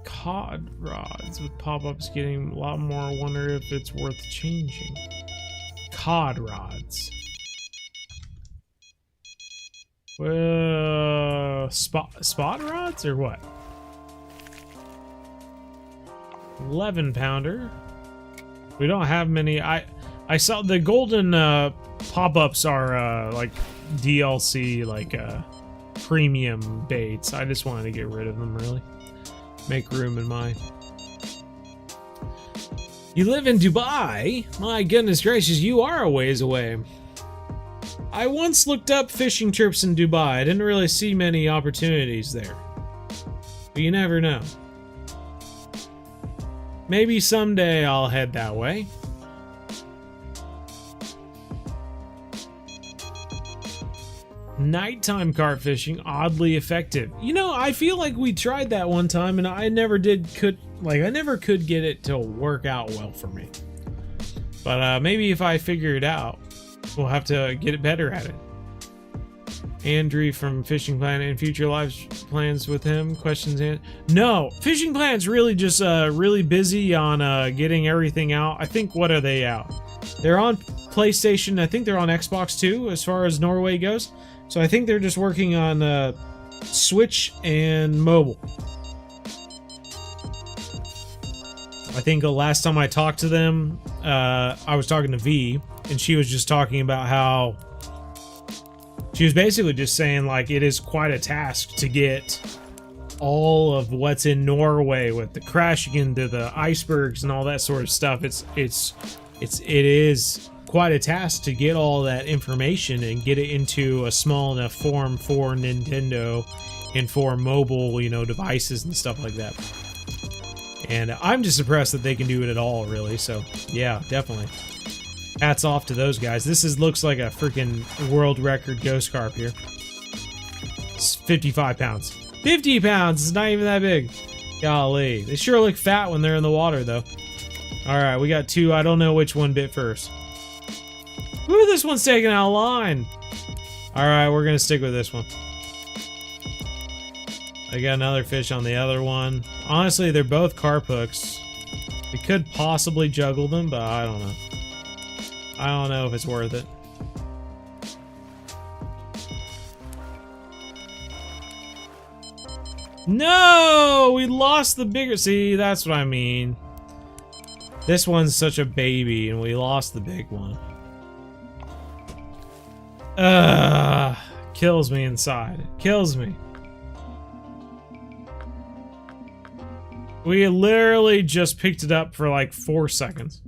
cod rods with pop-ups getting a lot more. I wonder if it's worth changing. Cod rods. Well, spot rods or what? 11-pounder. We don't have many. I saw the golden pop-ups are like DLC, like premium baits. I just wanted to get rid of them, really. Make room in my... You live in Dubai? My goodness gracious, you are a ways away. I once looked up fishing trips in Dubai. I didn't really see many opportunities there. But you never know. Maybe someday I'll head that way. Nighttime carp fishing, oddly effective. You know, I feel like we tried that one time and I never could get it to work out well for me. But maybe if I figure it out, we'll have to get better at it. Andrew from Fishing Planet and future live plans with him. Questions in? No, Fishing Planet's really just really busy on getting everything out. I think, what are they out? They're on PlayStation. I think they're on Xbox too, as far as Norway goes. So I think they're just working on Switch and mobile. I think the last time I talked to them, I was talking to V, and she was just talking about how she was basically just saying, like, it is quite a task to get all of what's in Norway with the crashing into the icebergs and all that sort of stuff. It is quite a task to get all that information and get it into a small enough form for Nintendo and for mobile, you know, devices and stuff like that. And I'm just impressed that they can do it at all, really. So yeah, definitely. Hats off to those guys. This looks like a freaking world record ghost carp here. It's 55 pounds. 50 pounds! It's not even that big. Golly. They sure look fat when they're in the water, though. Alright, we got 2. I don't know which one bit first. Ooh, this one's taking out a line. Alright, we're gonna stick with this one. I got another fish on the other one. Honestly, they're both carp hooks. We could possibly juggle them, but I don't know. I don't know if it's worth it. No! We lost the bigger... See, that's what I mean. This one's such a baby, and we lost the big one. Kills me inside. It kills me. We literally just picked it up for like 4 seconds.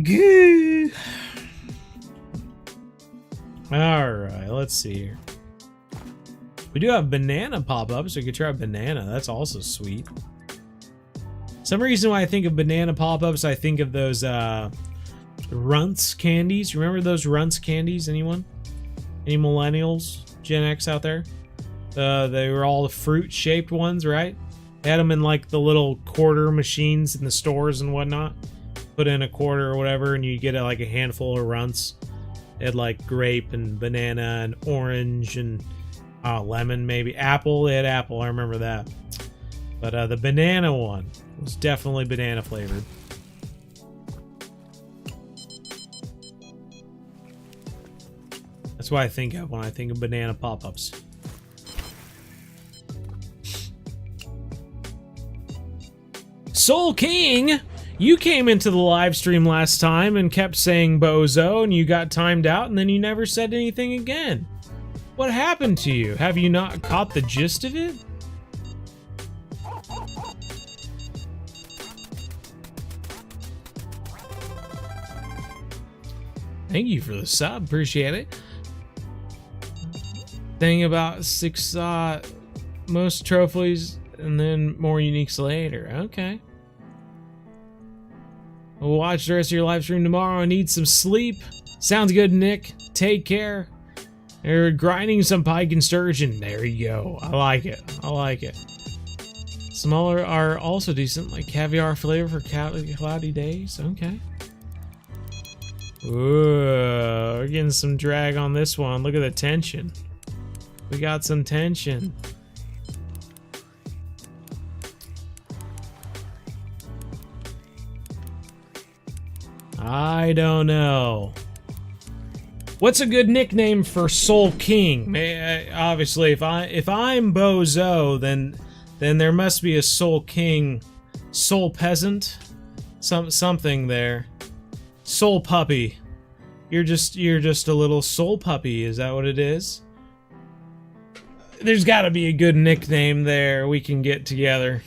Goo. Alright, let's see here. We do have banana pop-ups, so we could try banana. That's also sweet. Some reason why I think of banana pop-ups, I think of those Runts candies. Remember those Runts candies? Anyone? Any millennials? Gen X out there? They were all the fruit-shaped ones, right? They had them in like the little quarter machines in the stores and whatnot. Put in a quarter or whatever, and you get like a handful of Runts. They had like grape and banana and orange and lemon, maybe apple. They had apple. I remember that. But the banana one was definitely banana flavored. That's what I think of when I think of banana pop-ups. Soul King, you came into the live stream last time and kept saying bozo, and you got timed out, and then you never said anything again. What happened to you? Have you not caught the gist of it? Thank you for the sub, appreciate it. Thing about 6 most trophies and then more uniques later. Okay. We'll watch the rest of your live stream tomorrow. I need some sleep. Sounds good, Nick. Take care. They're grinding some pike and sturgeon. There you go. I like it. I like it. Smaller are also decent, like caviar flavor for cloudy days. Okay. Ooh, we're getting some drag on this one. Look at the tension. We got some tension. I don't know. What's a good nickname for Soul King? Obviously, if I'm Bozo, then there must be a Soul King, Soul Peasant, something there. Soul Puppy. You're just a little soul puppy. Is that what it is? There's got to be a good nickname there we can get together.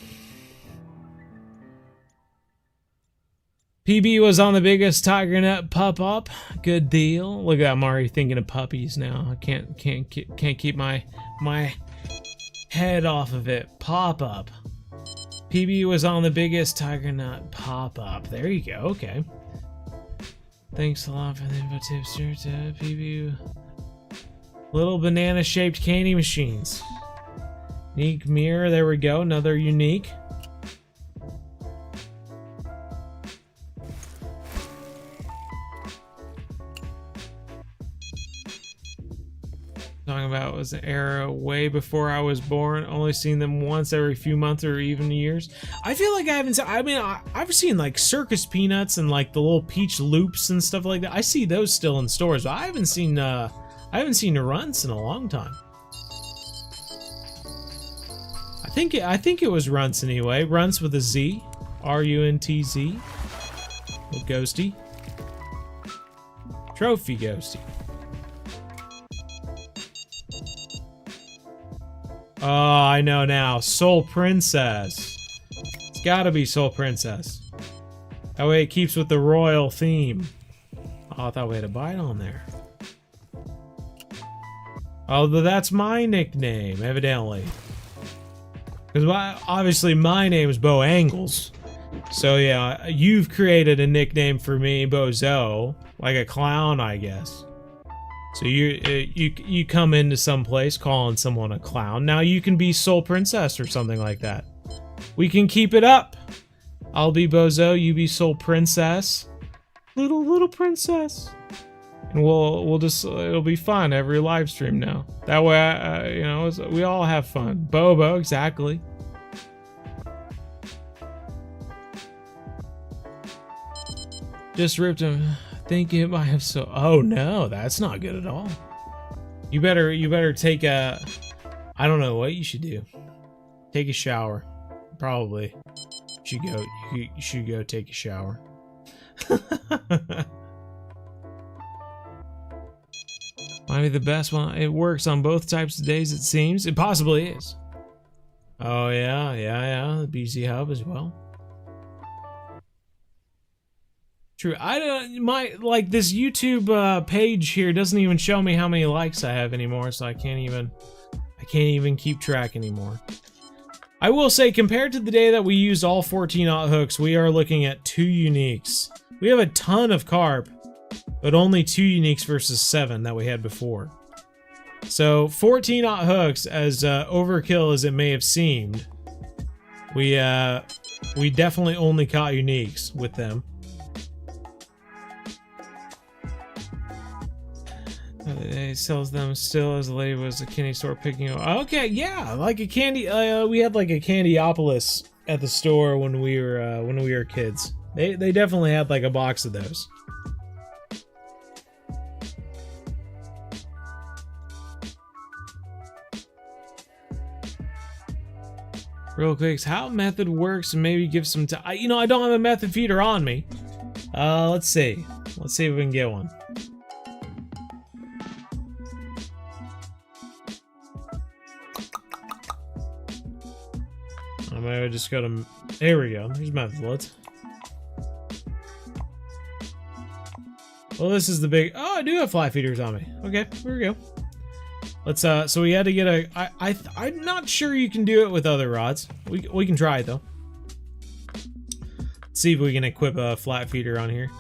PB was on the biggest tiger nut pup up. Good deal. Look at that, Mari thinking of puppies now. I can't keep my head off of it. Pop up. PB was on the biggest tiger nut pop up. There you go. Okay. Thanks a lot for the info tips here to PB. Little banana shaped candy machines. Unique mirror. There we go. Another unique. Talking about was an era way before I was born. Only seen them once every few months or even years. I feel like I haven't seen. I mean, I've seen like circus peanuts and like the little peach loops and stuff like that. I see those still in stores, but I haven't seen the Runts in a long time. I think it was Runts anyway. Runts with a Z, R-U-N-T-Z. Little ghosty. Trophy ghosty. Oh, I know now. Soul Princess. It's gotta be Soul Princess. That way it keeps with the royal theme. Oh, I thought we had a bite on there. Although that's my nickname, evidently. Because obviously my name is Bo Angles. So yeah, you've created a nickname for me, Bozo. Like a clown, I guess. So you come into some place calling someone a clown. Now you can be Soul Princess or something like that. We can keep it up. I'll be Bozo, you be Soul Princess. Little princess. and we'll just it'll be fun every live stream now. That way, you know, we all have fun. Bobo, exactly. Just ripped him. Think it might have so. Oh no, that's not good at all. You better take a. I don't know what you should do. Take a shower, probably. You should go take a shower. Might be the best one. It works on both types of days, it seems. It possibly is. Oh yeah. The BC Hub as well. True. I don't like this YouTube page here doesn't even show me how many likes I have anymore, so I can't even keep track anymore. I will say, compared to the day that we used all 14-aught hooks, we are looking at 2 uniques. We have a ton of carp, but only 2 uniques versus 7 that we had before. So 14-aught hooks, as overkill as it may have seemed, we definitely only caught uniques with them. He sells them still as the lady was a candy store picking up. Okay, yeah, like a candy. We had like a Candyopolis at the store when we were kids. They definitely had like a box of those. Real quick, how method works and maybe give some time. You know, I don't have a method feeder on me. Let's see. Let's see if we can get one. I just go to. There we go. Here's method loads. Well, this is the big. Oh, I do have fly feeders on me. Okay, here we go. Let's. So we had to get a. I'm not sure you can do it with other rods. We can try it though. Let's see if we can equip a flat feeder on here.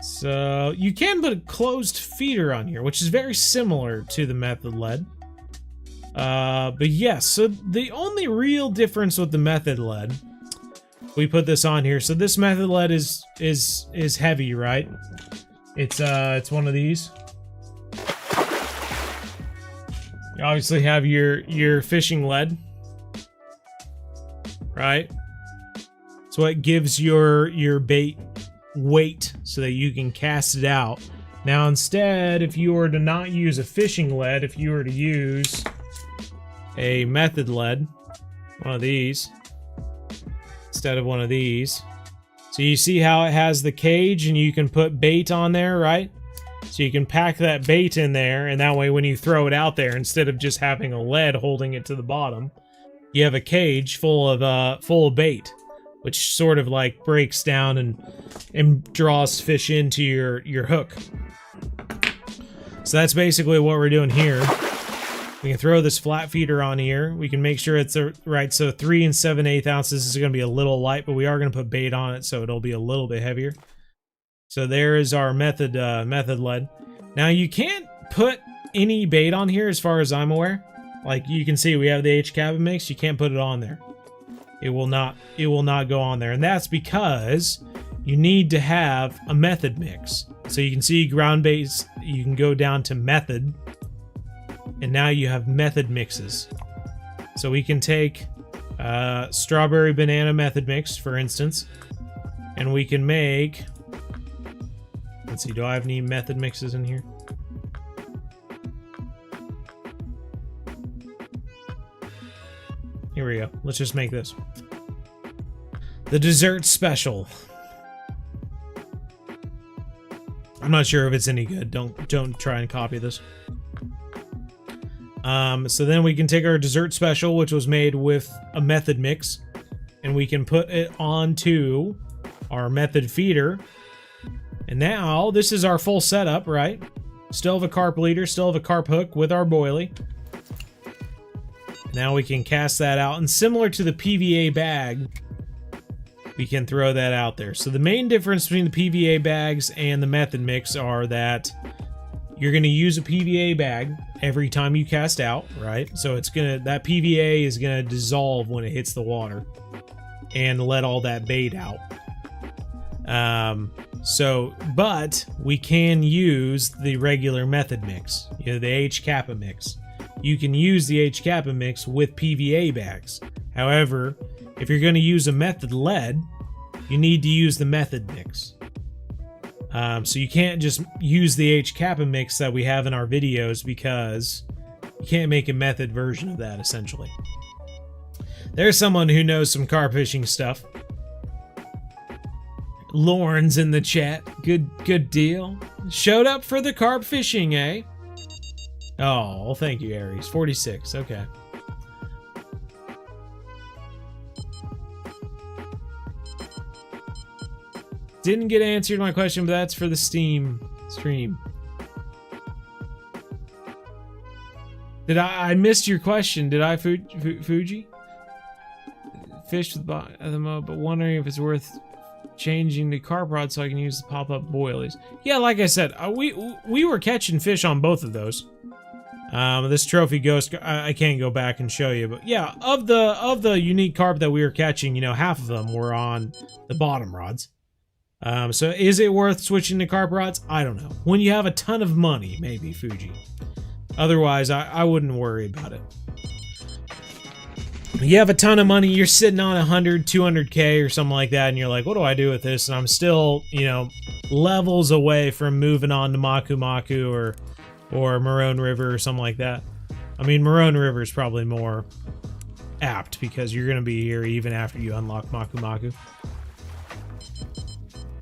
So you can put a closed feeder on here, which is very similar to the method lead. But yes, so the only real difference with the method lead, we put this on here. So this method lead is heavy, right? It's one of these. You obviously have your fishing lead, right? So it gives your bait weight so that you can cast it out. Now instead, if you were to not use a fishing lead, if you were to use a method lead, one of these, instead of one of these, so you see how it has the cage and you can put bait on there, right? So you can pack that bait in there, and that way when you throw it out there, instead of just having a lead holding it to the bottom, you have a cage full of bait, which sort of like breaks down and draws fish into your hook. So that's basically what we're doing here. We can throw this flat feeder on here. We can make sure it's right. So 3 7/8 ounces is going to be a little light, but we are going to put bait on it, so it'll be a little bit heavier. So there is our method lead. Now you can't put any bait on here, as far as I'm aware. Like you can see, we have the H cabin mix. You can't put it on there. It will not go on there, and that's because you need to have a method mix. So you can see ground base, you can go down to method, and now you have method mixes. So we can take strawberry banana method mix, for instance, and we can make, let's see, do I have any method mixes in here? Here we go. Let's just make this. The dessert special. I'm not sure if it's any good. Don't try and copy this. So then we can take our dessert special, which was made with a method mix, and we can put it onto our method feeder. And now this is our full setup, right? Still have a carp leader, still have a carp hook with our boilie. Now we can cast that out, and similar to the PVA bag, we can throw that out there. So the main difference between the PVA bags and the method mix are that you're going to use a PVA bag every time you cast out, right? So it's that PVA is gonna dissolve when it hits the water. and let all that bait out. But we can use the regular method mix, you know, the H Kappa mix. You can use the H Kappa mix with PVA bags. However, if you're going to use a method lead, you need to use the method mix. So you can't just use the H Kappa mix that we have in our videos, because you can't make a method version of that, essentially. There's someone who knows some carp fishing stuff. Lauren's in the chat. Good deal. Showed up for the carp fishing, eh? Oh, well, thank you, Aries. 46, okay. Didn't get answered my question, but that's for the Steam stream. Did I missed your question? Did I, Fuji? Fished with the mode, but wondering if it's worth changing the carp rod so I can use the pop-up boilies. Yeah, like I said, we were catching fish on both of those. This trophy ghost, I can't go back and show you, but yeah, of the unique carp that we were catching, you know, half of them were on the bottom rods. So is it worth switching to carp rods? I don't know. When you have a ton of money, maybe, Fuji. Otherwise, I wouldn't worry about it. You have a ton of money, you're sitting on 100, 200K or something like that, and you're like, what do I do with this? And I'm still, you know, levels away from moving on to Maku Maku or Maroon River or something like that. I mean, Maroon River is probably more apt because you're going to be here even after you unlock Maku Maku.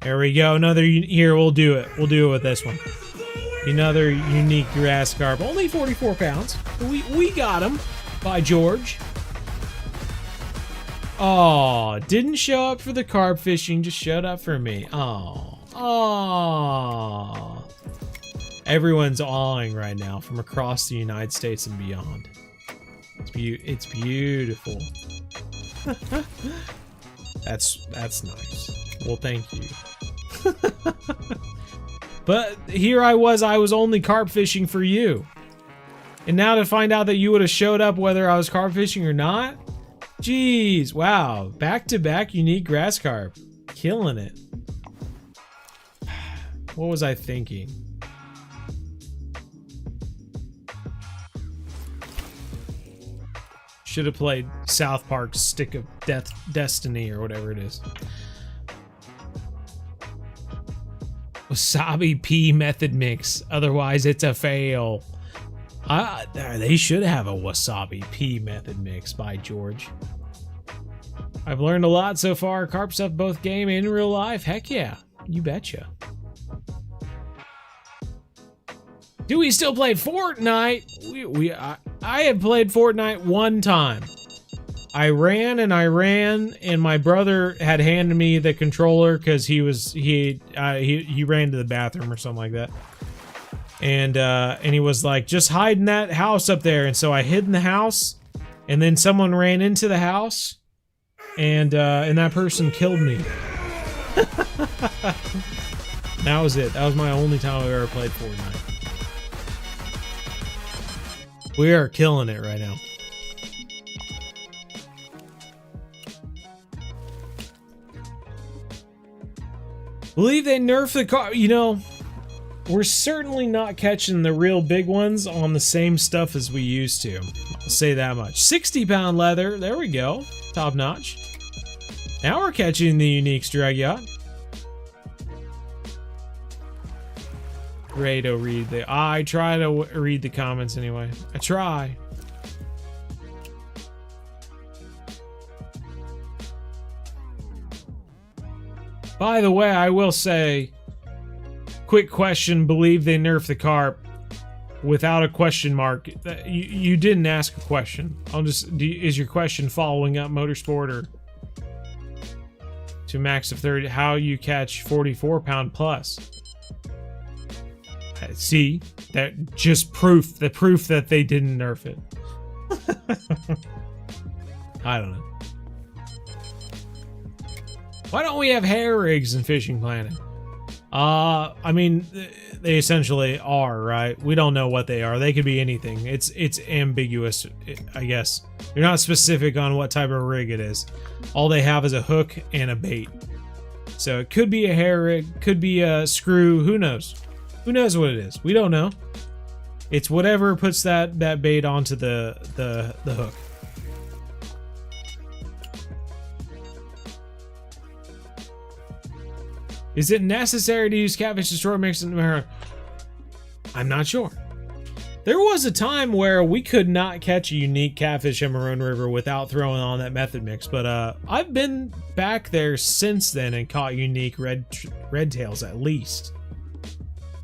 There we go. Another, here, we'll do it. We'll do it with this one. Another unique grass carp. Only 44 pounds. We got him, by George. Oh, didn't show up for the carp fishing, just showed up for me. Oh. Oh. Everyone's awing right now from across the United States and beyond. It's beautiful. That's nice. Well, thank you. But here I was only carp fishing for you. And now to find out that you would have showed up whether I was carp fishing or not? Jeez, wow. Back-to-back unique grass carp. Killing it. What was I thinking? Should have played South Park's Stick of Destiny or whatever it is. Wasabi pea method mix. Otherwise, it's a fail. They should have a wasabi pea method mix, by George. I've learned a lot so far. Carp stuff, both game and in real life. Heck yeah. You betcha. Do we still play Fortnite? I have played Fortnite one time. I ran, and my brother had handed me the controller because he ran to the bathroom or something like that. And he was like, just hide in that house up there. And so I hid in the house, and then someone ran into the house, and that person killed me. That was it. That was my only time I've ever played Fortnite. We are killing it right now. Believe they nerfed the car. You know, we're certainly not catching the real big ones on the same stuff as we used to. I'll say that much. 60-pound leather. There we go. Top notch. Now we're catching the unique drag yacht. Rado read the. I try to read the comments anyway. I try. By the way, I will say, quick question, believe they nerfed the carp without a question mark. You didn't ask a question. Is your question following up Motorsport or to max of 30? How you catch 44-pound plus? See, that just the proof that they didn't nerf it. I don't know. Why don't we have hair rigs in Fishing Planet? I mean, they essentially are, right? We don't know what they are. They could be anything. It's ambiguous, I guess. You're not specific on what type of rig it is. All they have is a hook and a bait. So it could be a hair rig, could be a screw. Who knows? Who knows what it is? We don't know. It's whatever puts that bait onto the hook. Is it necessary to use catfish destroyer mix in the I'm not sure. There was a time where we could not catch a unique catfish in Maroon River without throwing on that method mix, but I've been back there since then and caught unique red tails at least.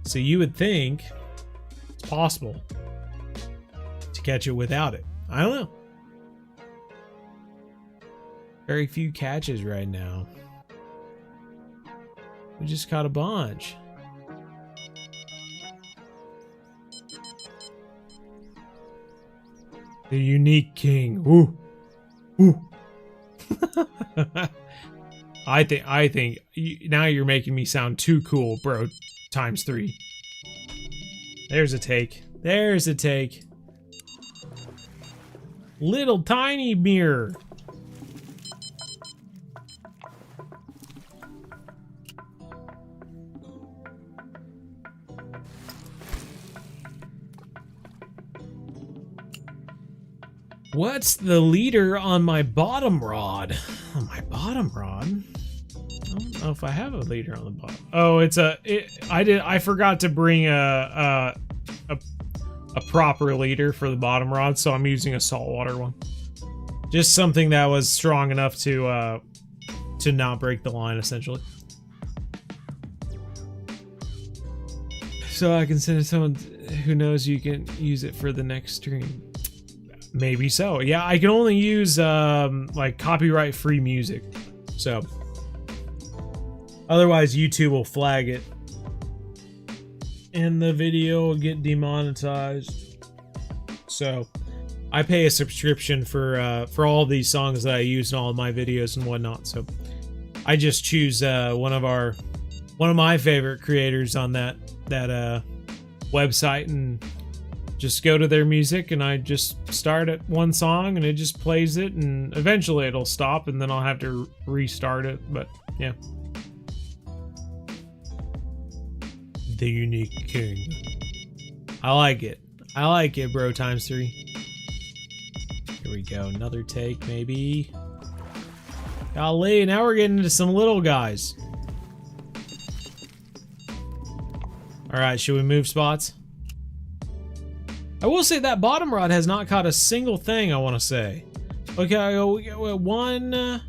So you would think it's possible to catch it without it. I don't know. Very few catches right now. We just caught a bunch. The unique king. Ooh. Ooh. I think now you're making me sound too cool, bro. Times 3. There's a take. There's a take. Little tiny mirror. What's the leader on my bottom rod? On my bottom rod? I don't know if I have a leader on the bottom. Oh, I forgot to bring a proper leader for the bottom rod, so I'm using a saltwater one. Just something that was strong enough to not break the line, essentially. So I can send it to someone who knows you can use it for the next stream. Maybe so. Yeah, I can only use like copyright-free music. So otherwise YouTube will flag it and the video will get demonetized. So I pay a subscription for all these songs that I use in all of my videos and whatnot. So I just choose one of my favorite creators on that website and just go to their music, and I just start at one song and it just plays it, and eventually it'll stop and then I'll have to restart it. But yeah. The unique king. I like it. I like it, bro. Times 3. Here we go. Another take, maybe. Golly, now we're getting into some little guys. Alright, should we move spots? I will say that bottom rod has not caught a single thing, I want to say. Okay, we got one,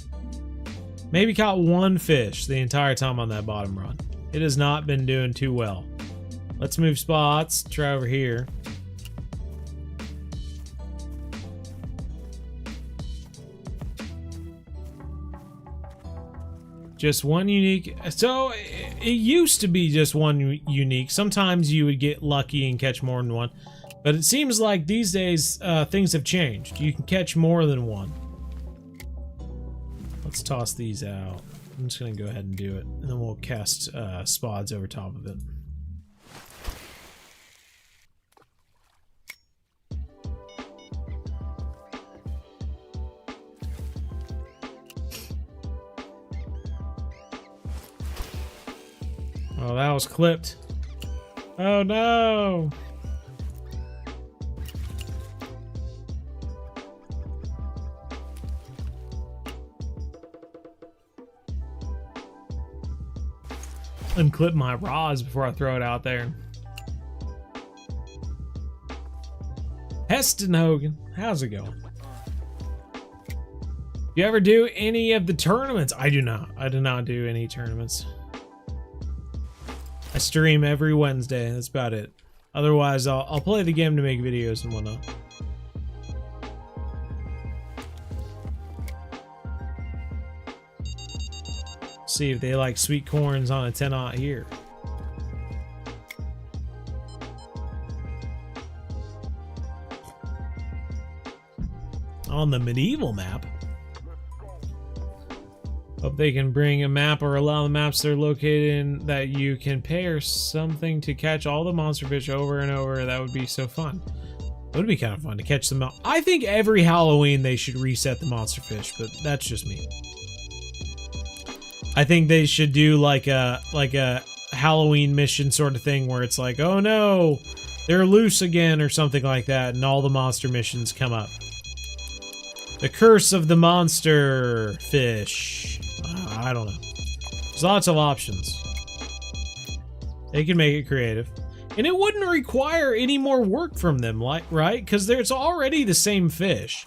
maybe caught one fish the entire time on that bottom rod. It has not been doing too well. Let's move spots, try over here. Just one unique. So it used to be just one unique. Sometimes you would get lucky and catch more than one. But it seems like these days, things have changed. You can catch more than one. Let's toss these out. I'm just going to go ahead and do it. And then we'll cast spods over top of it. Oh, that was clipped. Oh, no. Unclip my rods before I throw it out there. Heston Hogan, how's it going? You ever do any of the tournaments? I do not. I do not do any tournaments. I stream every Wednesday. That's about it. Otherwise, I'll play the game to make videos and whatnot. See if they like sweet corns on a 10-aught here. On the medieval map. Hope Hope they can bring a map or allow the maps they're located in that you can pay or something to catch all the monster fish over and over. That would be so fun. It would be kind of fun to catch them out. I think every Halloween they should reset the monster fish, but that's just me. I think they should do like a Halloween mission sort of thing where it's like, oh no, they're loose again or something like that, and all the monster missions come up. The curse of the monster fish. I don't know. There's lots of options. They can make it creative. And it wouldn't require any more work from them, like, right? Because there's already the same fish.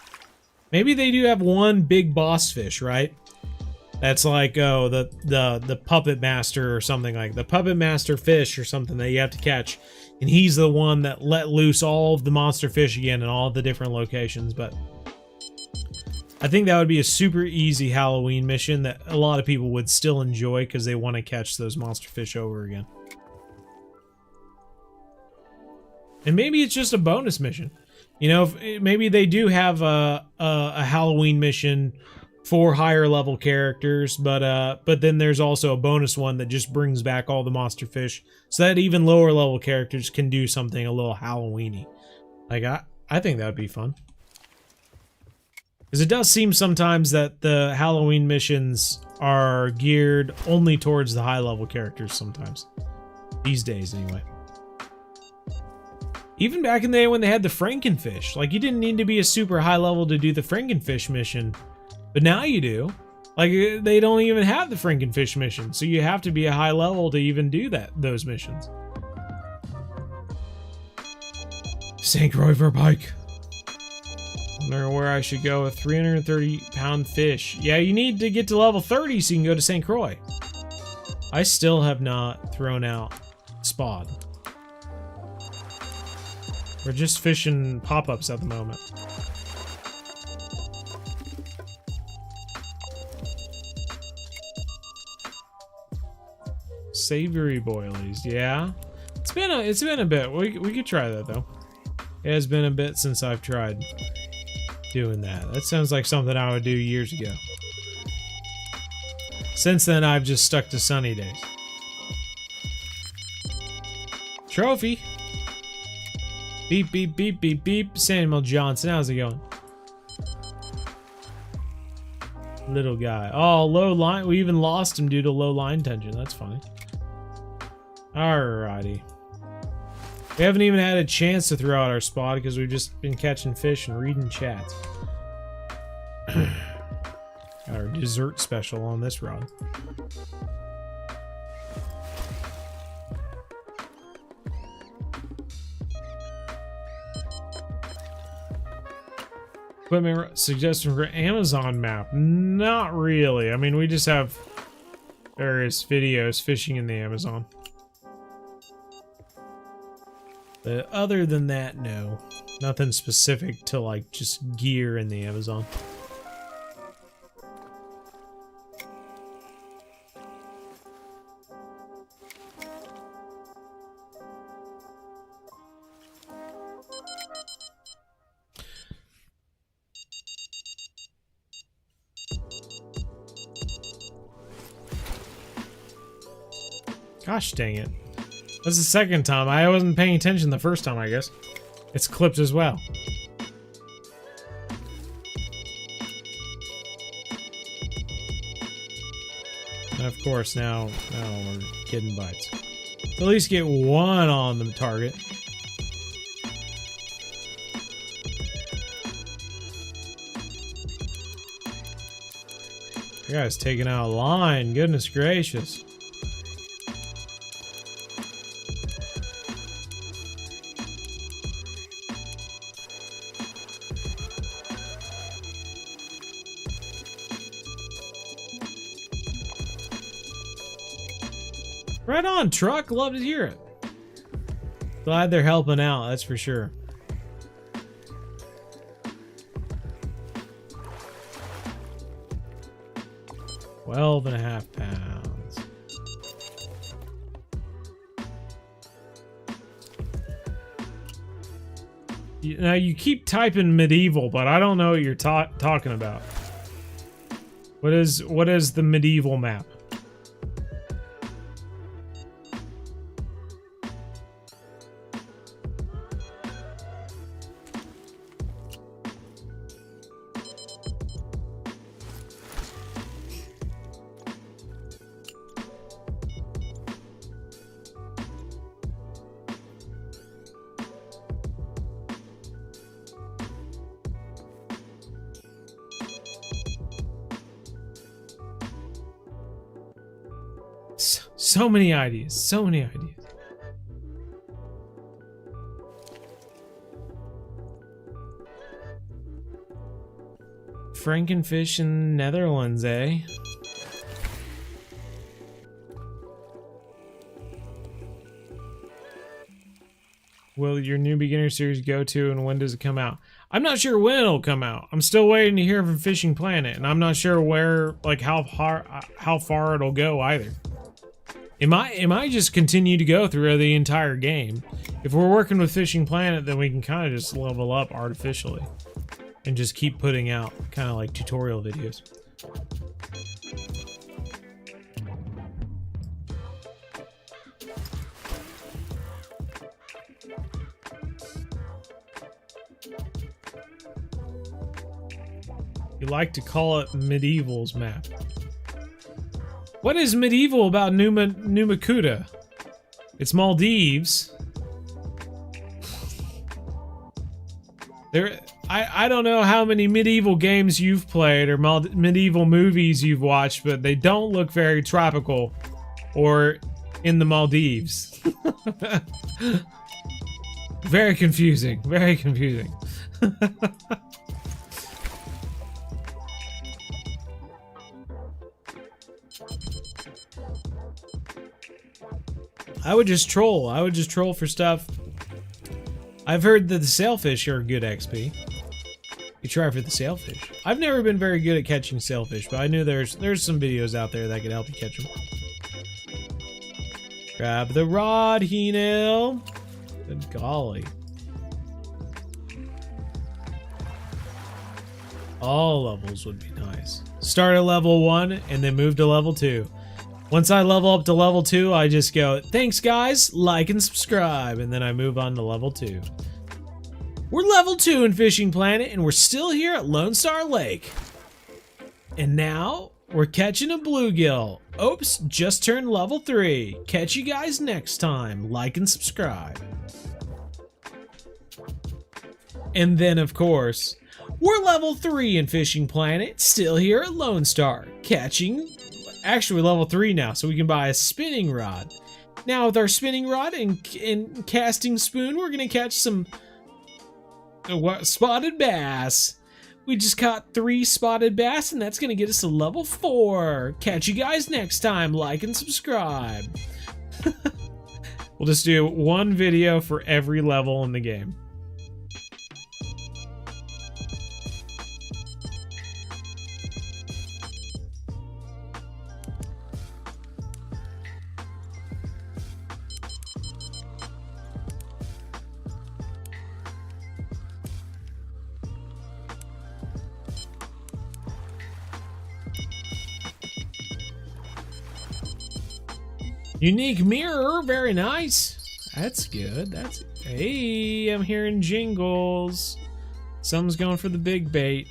Maybe they do have one big boss fish, right? That's like, oh, the puppet master or something like the puppet master fish or something that you have to catch. And he's the one that let loose all of the monster fish again in all of the different locations. But I think that would be a super easy Halloween mission that a lot of people would still enjoy because they want to catch those monster fish over again. And maybe it's just a bonus mission. You know, maybe they do have a Halloween mission for higher level characters, but then there's also a bonus one that just brings back all the monster fish so that even lower level characters can do something a little Halloween-y. Like, I think that would be fun. Because it does seem sometimes that the Halloween missions are geared only towards the high level characters sometimes. These days, anyway. Even back in the day when they had the Frankenfish. Like, you didn't need to be a super high level to do the Frankenfish mission. But now you do. Like, they don't even have the Frankenfish mission. So you have to be a high level to even do those missions. St. Croix for a bike. Wonder where I should go with 330-pound fish. Yeah, you need to get to level 30 so you can go to St. Croix. I still have not thrown out Spod. We're just fishing pop-ups at the moment. Savory boilies, yeah. It's been a bit. We could try that though. It has been a bit since I've tried doing that. That sounds like something I would do years ago. Since then, I've just stuck to sunny days. Trophy. Beep, beep, beep, beep, beep. Samuel Johnson, how's it going? Little guy. Oh, low line. We even lost him due to low line tension. That's funny. Alrighty. We haven't even had a chance to throw out our spot because we've just been catching fish and reading chats. Our dessert special on this rod. Equipment suggestion for Amazon map. Not really. I mean, we just have various videos fishing in the Amazon. But other than that, no. Nothing specific to, like, just gear in the Amazon. Gosh dang it. That's the second time. I wasn't paying attention the first time, I guess. It's clipped as well. And of course, now we're getting bites. At least get one on the target. That guy's taking out a line. Goodness gracious. Right on, truck. Love to hear it. Glad they're helping out, that's for sure. £12.5. Now you keep typing medieval, but I don't know what you're talking about. What is the medieval map? So many ideas. So many ideas. Frankenfish in Netherlands, eh? Will your new beginner series go to, and when does it come out? I'm not sure when it'll come out. I'm still waiting to hear from Fishing Planet, and I'm not sure where, like, how far it'll go either. It might just continue to go through the entire game. If we're working with Fishing Planet, then we can kind of just level up artificially and just keep putting out kind of like tutorial videos. You like to call it Medieval's map. What is medieval about Numakuta? It's Maldives. I don't know how many medieval games you've played or medieval movies you've watched, but they don't look very tropical or in the Maldives. Very confusing. Very confusing. I would just troll. I would just troll for stuff. I've heard that the sailfish are good XP. You try for the sailfish. I've never been very good at catching sailfish, but I knew there's some videos out there that could help you catch them. Grab the rod, Heenil. Good golly. All levels would be nice. Start at level 1 and then move to level 2. Once I level up to level 2, I just go, thanks guys, like and subscribe, and then I move on to level 2. We're level 2 in Fishing Planet, and we're still here at Lone Star Lake. And now, we're catching a bluegill. Oops, just turned level 3. Catch you guys next time, like and subscribe. And then, of course, we're level 3 in Fishing Planet, still here at Lone Star, catching... Actually, level 3 now, so we can buy a spinning rod. Now, with our spinning rod and casting spoon, we're gonna catch some spotted bass. We just caught 3 spotted bass, and that's gonna get us to level 4. Catch you guys next time. Like and subscribe. We'll just do one video for every level in the game. Unique mirror, very nice. That's good. That's hey, I'm hearing jingles. Someone's going for the big bait.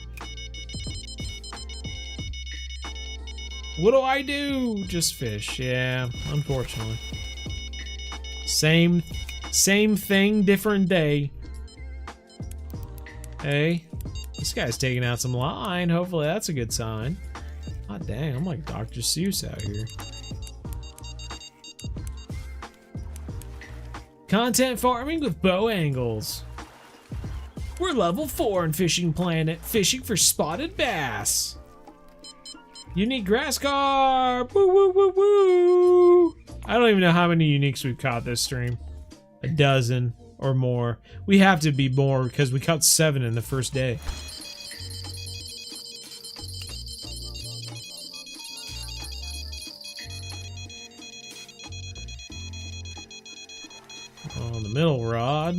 What do I do? Just fish. Yeah, unfortunately. Same thing, different day. Hey, this guy's taking out some line. Hopefully that's a good sign. Oh dang, I'm like Dr. Seuss out here. Content farming with bow angles. We're level 4 in Fishing Planet, fishing for spotted bass. Unique grass carp. Woo woo woo woo. I don't even know how many uniques we've caught this stream. A dozen or more. We have to be more because we caught 7 in the first day. On the middle rod.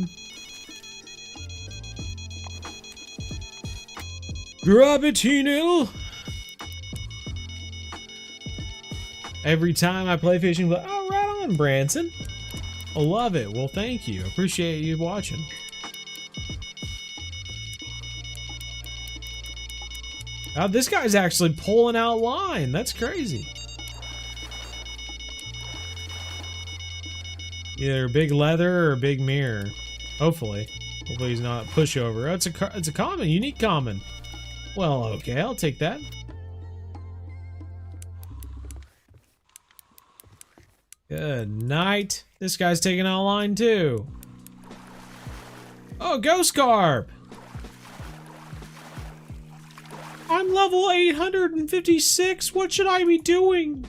Grab it, Heenil. Every time I play fishing, but oh, right on, Branson. I love it. Well, thank you. Appreciate you watching. This guy's actually pulling out line. That's crazy. Either a big leather or a big mirror. Hopefully. Hopefully he's not a pushover. Oh, it's a common, unique common. Well, okay, I'll take that. Good night. This guy's taking out line too. Oh, Ghost Carp! I'm level 856. What should I be doing?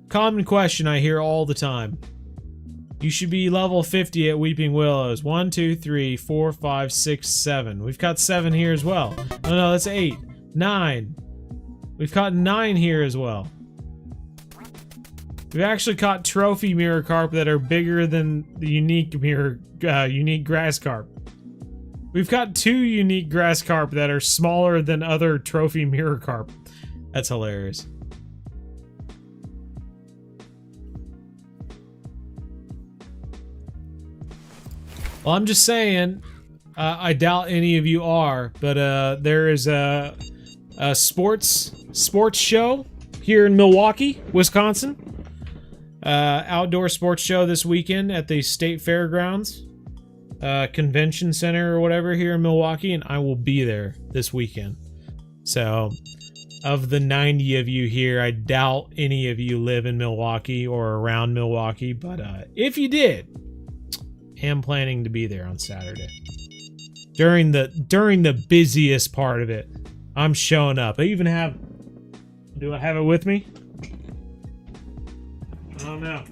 Common question I hear all the time. You should be level 50 at Weeping Willows. 1, 2, 3, 4, 5, 6, 7. We've got 7 here as well. Oh no, that's 8. 9. We've caught 9 here as well. We've actually caught trophy mirror carp that are bigger than the unique grass carp. We've got 2 unique grass carp that are smaller than other trophy mirror carp. That's hilarious. Well, I'm just saying, I doubt any of you are, but there is a sports show here in Milwaukee, Wisconsin. Outdoor sports show this weekend at the State Fairgrounds Convention Center or whatever here in Milwaukee, and I will be there this weekend. So, of the 90 of you here, I doubt any of you live in Milwaukee or around Milwaukee, but if you did, am planning to be there on Saturday. During the busiest part of it, I'm showing up. I even have... Do I have it with me? I don't know.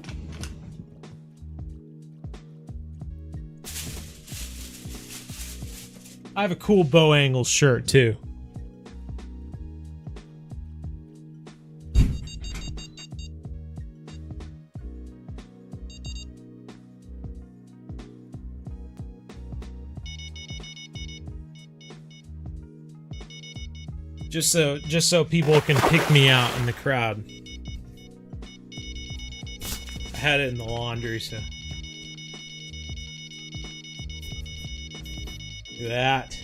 I have a cool bow angle shirt too. Just so people can pick me out in the crowd. I had it in the laundry, so. Look at that.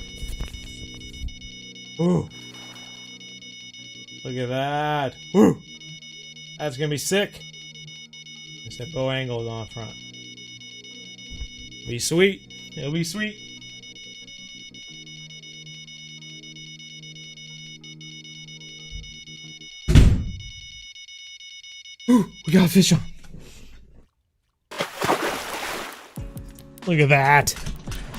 Ooh. Look at that. Woo. That's gonna be sick. It's that bow angle on front. Be sweet. It'll be sweet. Ooh, we got a fish on. Look at that.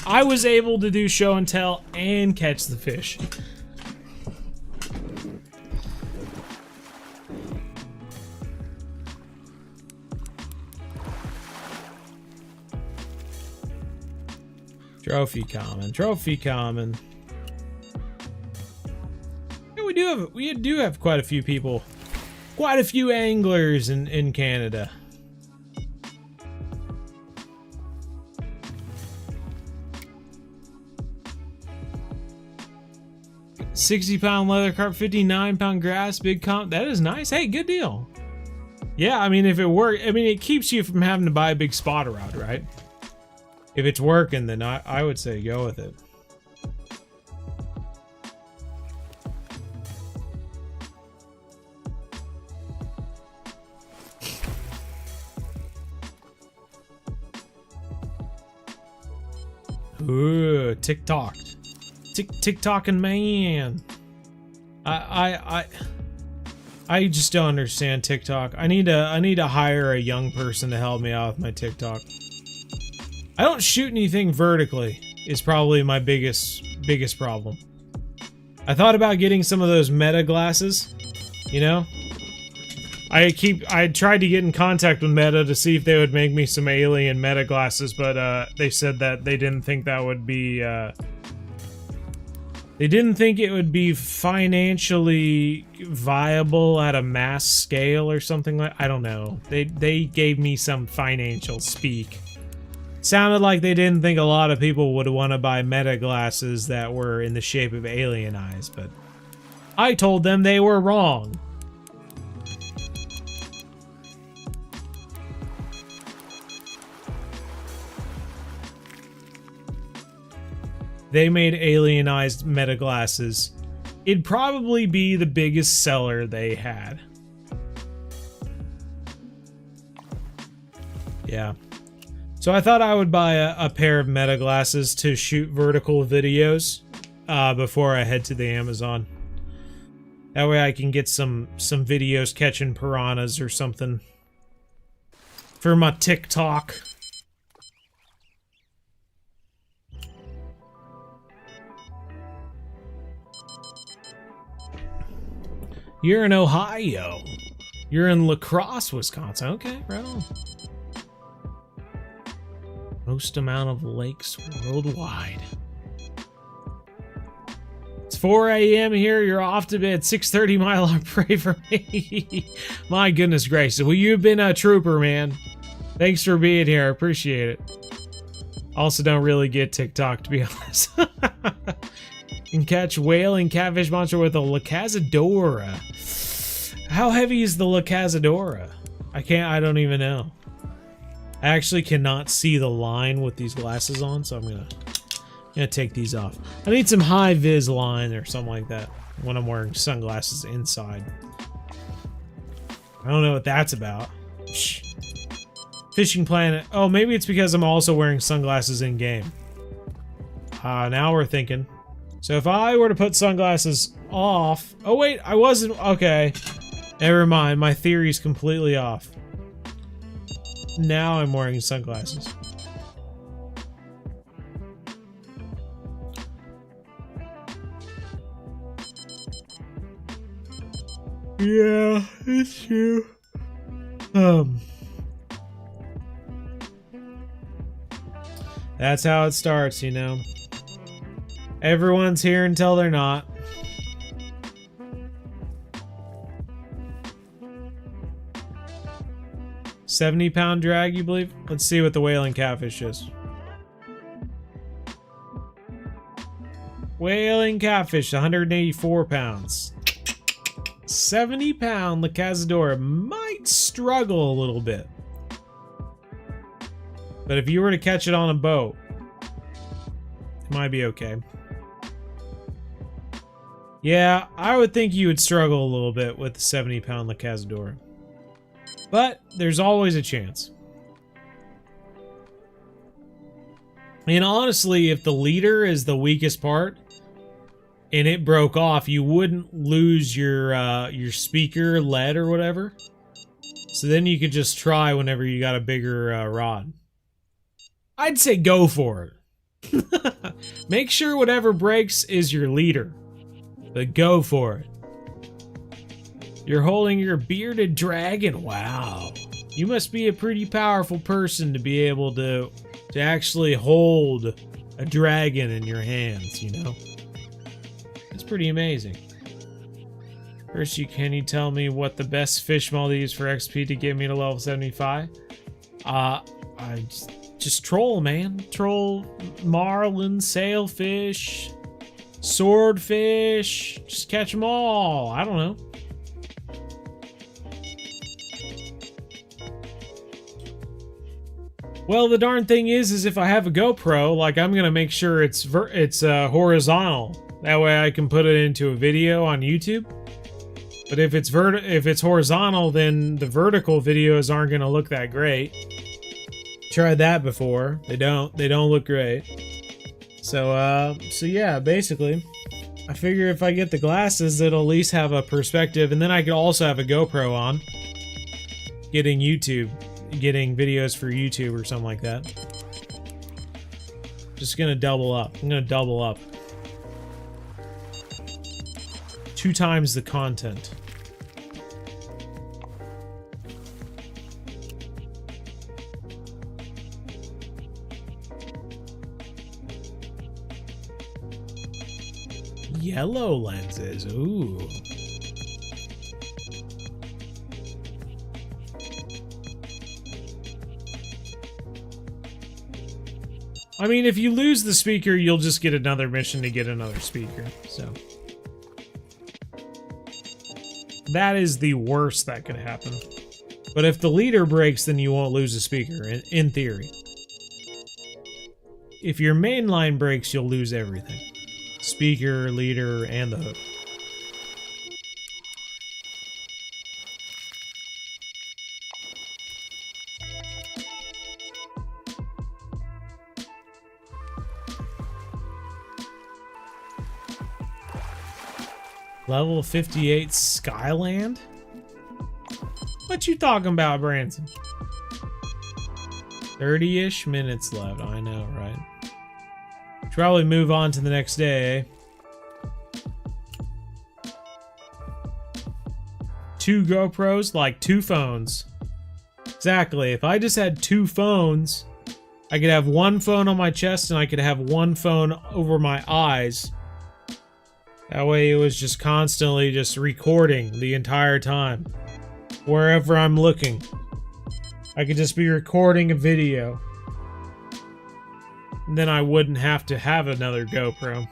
I was able to do show and tell and catch the fish. Trophy common, trophy common. Yeah, we do have quite a few people. Quite a few anglers in Canada. £60 leather carp, 59-pound grass, big comp. That is nice. Hey, good deal. Yeah, I mean, if it works, I mean, it keeps you from having to buy a big spotter rod, right? If it's working, then I would say go with it. Ooh, TikTok. TikToking man. I just don't understand TikTok. I need to hire a young person to help me out with my TikTok. I don't shoot anything vertically is probably my biggest problem. I thought about getting some of those Meta glasses, you know? I tried to get in contact with Meta to see if they would make me some alien Meta glasses, but they said that they didn't think that would be they didn't think it would be financially viable at a mass scale or something like. I don't know. They gave me some financial speak. Sounded like they didn't think a lot of people would want to buy Meta glasses that were in the shape of alien eyes, but I told them they were wrong. they made alienized meta glasses, it'd probably be the biggest seller they had. Yeah. So I thought I would buy a pair of meta glasses to shoot vertical videos before I head to the Amazon. That way I can get some videos catching piranhas or something for my TikTok. You're in Ohio. You're in La Crosse, Wisconsin. Okay, right on. Most amount of lakes worldwide. It's 4 a.m. here. You're off to bed. 6:30 Mile. Pray for me. My goodness gracious. Well, you've been a trooper, man. Thanks for being here. I appreciate it. Also, don't really get TikTok, to be honest. You can catch whale and catfish monster with a Lacazadora. How heavy is the Lacazadora? I don't even know. I actually cannot see the line with these glasses on, so I'm gonna take these off. I need some high vis line or something like that when I'm wearing sunglasses inside. I don't know what that's about. Shh. Fishing Planet. Oh, maybe it's because I'm also wearing sunglasses in game. Now we're thinking. So if I were to put sunglasses off... Oh wait, I wasn't... Okay. Never mind, my theory's completely off. Now I'm wearing sunglasses. Yeah, it's true. That's how it starts, you know. Everyone's here until they're not. £70 drag, you believe? Let's see what the whaling catfish is. Whaling catfish, 184 pounds. 70-pound Lacazadora might struggle a little bit. But if you were to catch it on a boat, it might be okay. Yeah, I would think you would struggle a little bit with the 70-pound Lacazadora. But there's always a chance. And honestly, if the leader is the weakest part and it broke off, you wouldn't lose your speaker lead or whatever. So then you could just try whenever you got a bigger rod. I'd say go for it. Make sure whatever breaks is your leader. But go for it. You're holding your bearded dragon. Wow. You must be a pretty powerful person to be able to actually hold a dragon in your hands, you know? It's pretty amazing. First, can you tell me what the best fish model to use for XP to get me to level 75? I just troll, man. Troll marlin, sailfish, swordfish. Just catch them all. I don't know. Well, the darn thing is if I have a GoPro, like, I'm gonna make sure it's horizontal. That way I can put it into a video on YouTube. But if it's horizontal, then the vertical videos aren't gonna look that great. Tried that before. They don't look great. So yeah, basically, I figure if I get the glasses, it'll at least have a perspective, and then I could also have a GoPro on, getting videos for YouTube or something like that. Just gonna double up. I'm gonna double up. 2 times the content. Yellow lenses, ooh. I mean, if you lose the speaker, you'll just get another mission to get another speaker, so. That is the worst that could happen. But if the leader breaks, then you won't lose a speaker, in theory. if your main line breaks, you'll lose everything. Speaker, leader, and the hook. Level 58 Skyland? What you talking about, Branson? 30-ish minutes left. I know, right? Should probably move on to the next day. 2 GoPros, like 2 phones. Exactly. If I just had 2 phones, I could have 1 phone on my chest and I could have 1 phone over my eyes. That way it was just constantly just recording the entire time. Wherever I'm looking. I could just be recording a video. And then I wouldn't have to have another GoPro.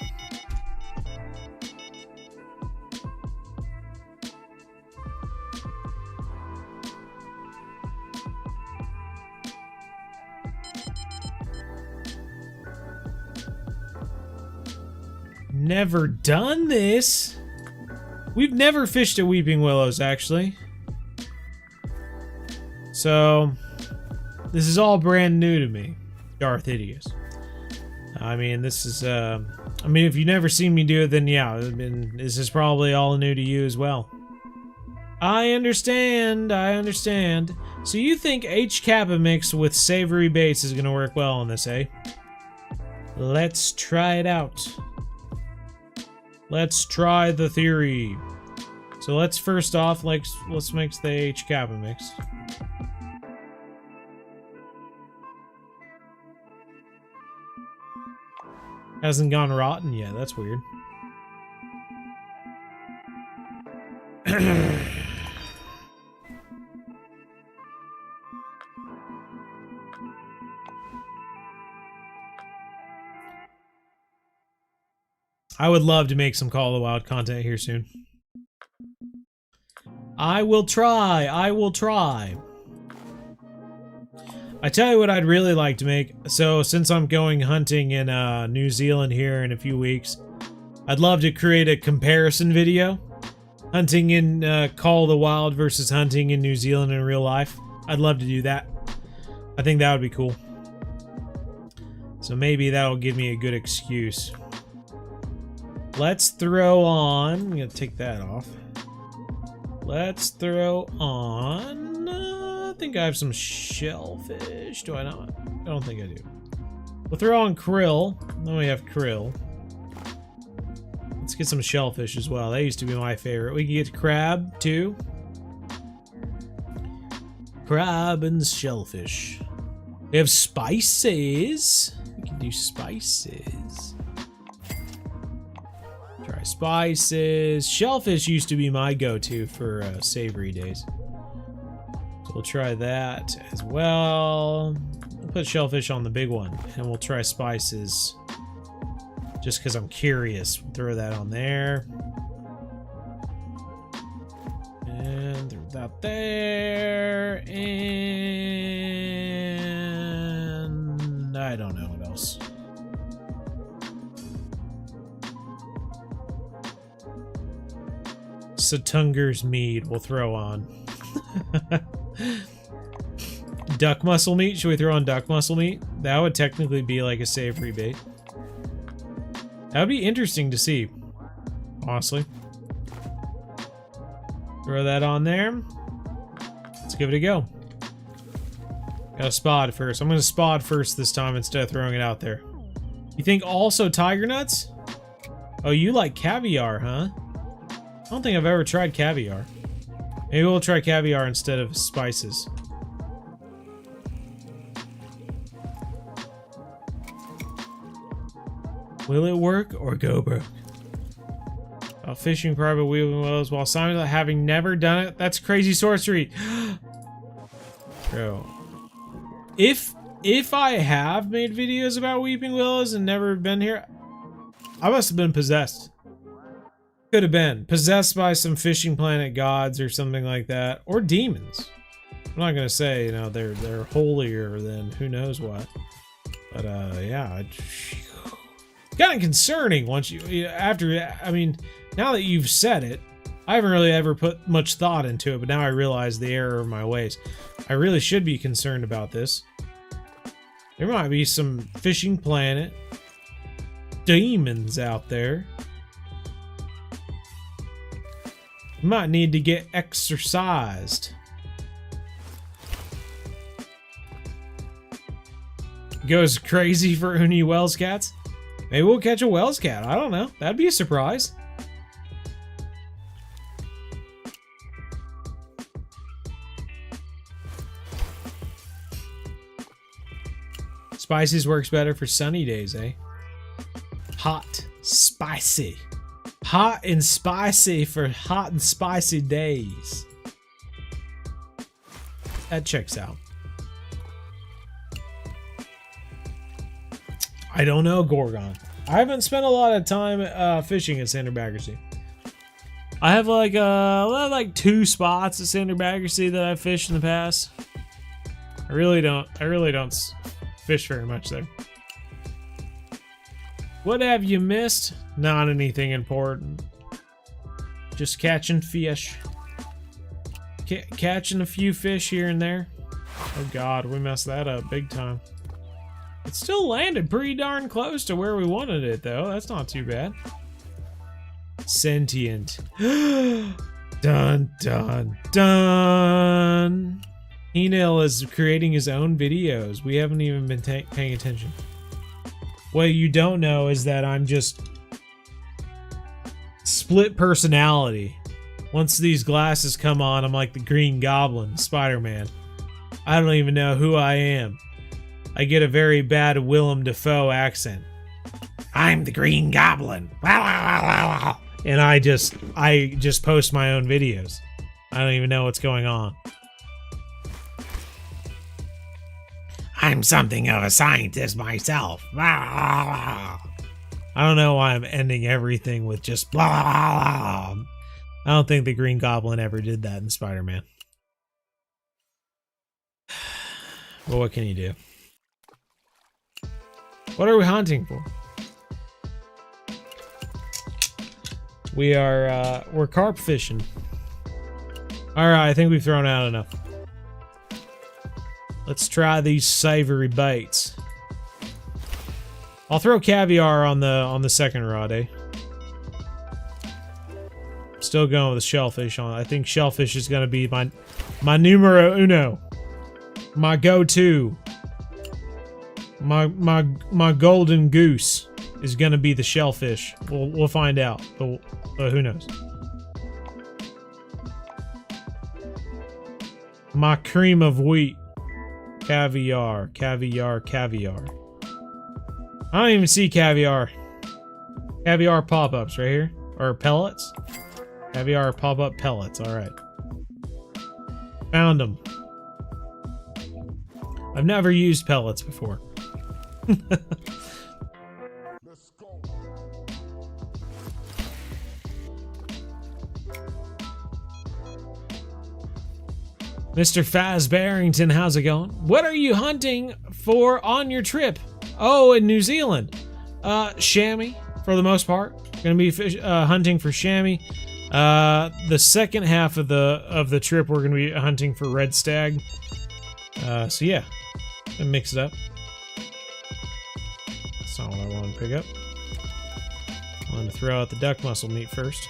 Never done this. We've never fished at Weeping Willows, actually. So, this is all brand new to me, Darth Idios. I mean, this is, I mean, if you've never seen me do it, then yeah, I mean, this is probably all new to you as well. I understand, I understand. So you think H Kappa mixed with savory baits is gonna work well on this, eh? Let's try it out. Let's try the theory. So let's first off, let's mix the H Kappa mix. Hasn't gone rotten yet, that's weird. I would love to make some Call of the Wild content here soon. I will try. I will try. I tell you what I'd really like to make. So since I'm going hunting in New Zealand here in a few weeks, I'd love to create a comparison video. Hunting in Call of the Wild versus hunting in New Zealand in real life. I'd love to do that. I think that would be cool. So maybe that'll give me a good excuse. Let's throw on... I'm going to take that off. Let's throw on... I think I have some shellfish. Do I not? I don't think I do. We'll throw on krill. Then we have krill. Let's get some shellfish as well. That used to be my favorite. We can get crab too. Crab and shellfish. We have spices. We can do spices. Try spices. Shellfish used to be my go-to for savory days. So we'll try that as well. We'll put shellfish on the big one, and we'll try spices. Just because I'm curious. We'll throw that on there. And throw that there. And I don't know what else. Satunger's mead we'll throw on. Duck muscle meat? Should we throw on duck muscle meat? That would technically be like a savory bait. That would be interesting to see, honestly. Throw that on there. Let's give it a go. Gotta spot first. I'm gonna spot first this time instead of throwing it out there. You think also tiger nuts? Oh, you like caviar, huh? I don't think I've ever tried caviar. Maybe we'll try caviar instead of spices. Will it work or go broke? Fishing private Weeping Willows while Simon having never done it. That's crazy sorcery. Bro. If I have made videos about Weeping Willows and never been here, I must have been possessed. Could have been possessed by some fishing planet gods or something like that, or demons. I'm not gonna say, you know, they're holier than who knows what, But yeah, kind of concerning once I mean, now that you've said it, I haven't really ever put much thought into it, but now I realize the error of my ways. I really should be concerned about this. There might be some fishing planet demons out there. Might need to get exercised. Goes crazy for Uni Wells cats. Maybe we'll catch a Wells cat. I don't know. That'd be a surprise. Spices works better for sunny days, eh? Hot, spicy. Hot and spicy for hot and spicy days. That checks out. I don't know, Gorgon. I haven't spent a lot of time fishing at Sander Baggersea. I have like 2 spots at Sander Baggersea that I've fished in the past. I really don't fish very much there. What have you missed? Not anything important. Just catching fish. Catching a few fish here and there. Oh god, we messed that up big time. It still landed pretty darn close to where we wanted it though. That's not too bad. Sentient. Dun dun dun. Enil is creating his own videos. We haven't even been paying attention. What you don't know is that I'm just split personality. Once these glasses come on, I'm like the Green Goblin, Spider-Man. I don't even know who I am. I get a very bad Willem Dafoe accent. I'm the Green Goblin. And I just post my own videos. I don't even know what's going on. I'm something of a scientist myself. I don't know why I'm ending everything with just blah. I don't think the Green Goblin ever did that in Spider-Man. Well, what can you do? What are we hunting for? We're carp fishing. Alright, I think we've thrown out enough. Let's try these savory baits. I'll throw caviar on the second rod, eh? Still going with the shellfish on it. I think shellfish is gonna be my numero uno. My go-to. My golden goose is gonna be the shellfish. We'll find out, but who knows? My cream of wheat. Caviar, caviar, caviar. I don't even see caviar. Caviar pop-ups right here. Or pellets. Caviar pop-up pellets, alright. Found them. I've never used pellets before. Mr. Faz Barrington, how's it going? What are you hunting for on your trip? Oh, in New Zealand. Chamois, for the most part. Gonna be hunting for chamois. The second half of the trip, we're gonna be hunting for red stag. So yeah, and mix it up. That's not what I wanted to pick up. I wanted to throw out the duck muscle meat first.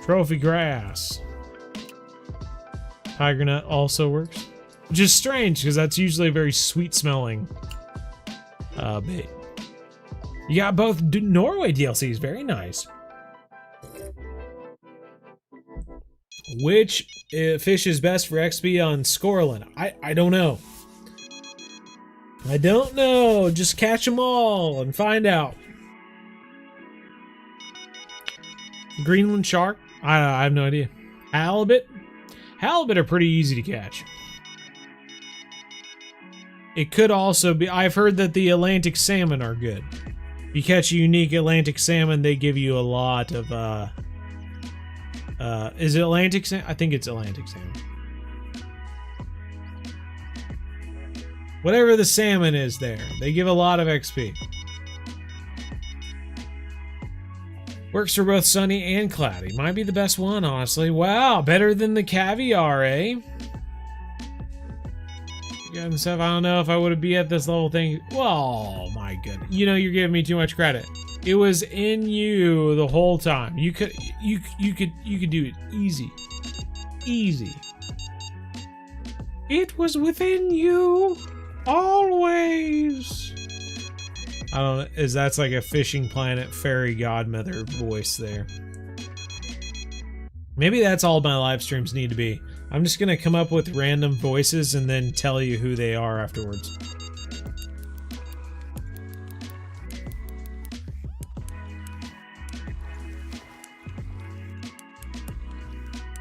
Trophy grass. Tiger nut also works. Which is strange, because that's usually a very sweet smelling bait. You got both Norway DLCs, very nice. Which fish is best for XP on Scoreland? I don't know. I don't know. Just catch them all and find out. Greenland shark? I have no idea. Halibut? Halibut are pretty easy to catch. It could also be... I've heard that the Atlantic salmon are good. If you catch a unique Atlantic salmon, they give you a lot of, is it Atlantic salmon? I think it's Atlantic salmon. Whatever the salmon is there, they give a lot of XP. Works for both sunny and cloudy. Might be the best one, honestly. Wow, better than the caviar, eh? And stuff. I don't know if I would be at this level thing. Oh my goodness. You know, you're giving me too much credit. It was in you the whole time. You could do it easy. Easy. It was within you always. I don't know. That's like a Fishing Planet fairy godmother voice there. Maybe that's all my live streams need to be. I'm just gonna come up with random voices and then tell you who they are afterwards.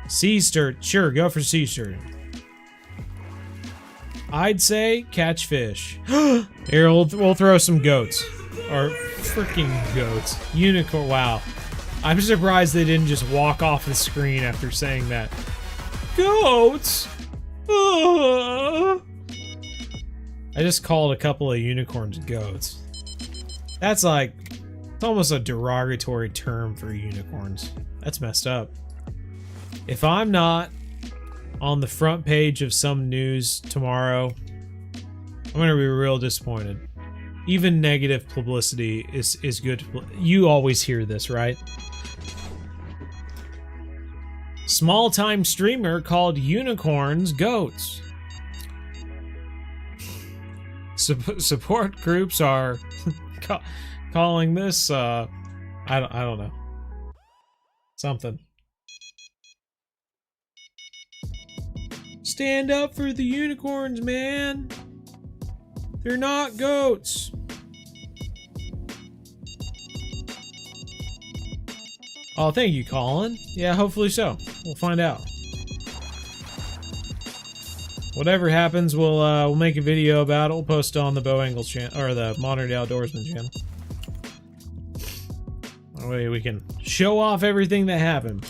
Sea sturgeon. Sure, go for sea sturgeon. I'd say catch fish. Here, we'll throw some goats. Or freaking goats. Unicorn. Wow. I'm surprised they didn't just walk off the screen after saying that. Goats! I just called a couple of unicorns goats. That's like, it's almost a derogatory term for unicorns. That's messed up. If I'm not on the front page of some news tomorrow, I'm gonna be real disappointed. Even negative publicity is good. You always hear this, right? Small-time streamer called unicorns goats. Support groups are calling this I don't know, something. Stand up for the unicorns, man. They're not goats. Oh, thank you, Colin. Yeah, hopefully so. We'll find out. Whatever happens, we'll make a video about it. We'll post it on the Bow Angles channel, or the Modern Day Outdoorsman channel. That way we can show off everything that happened.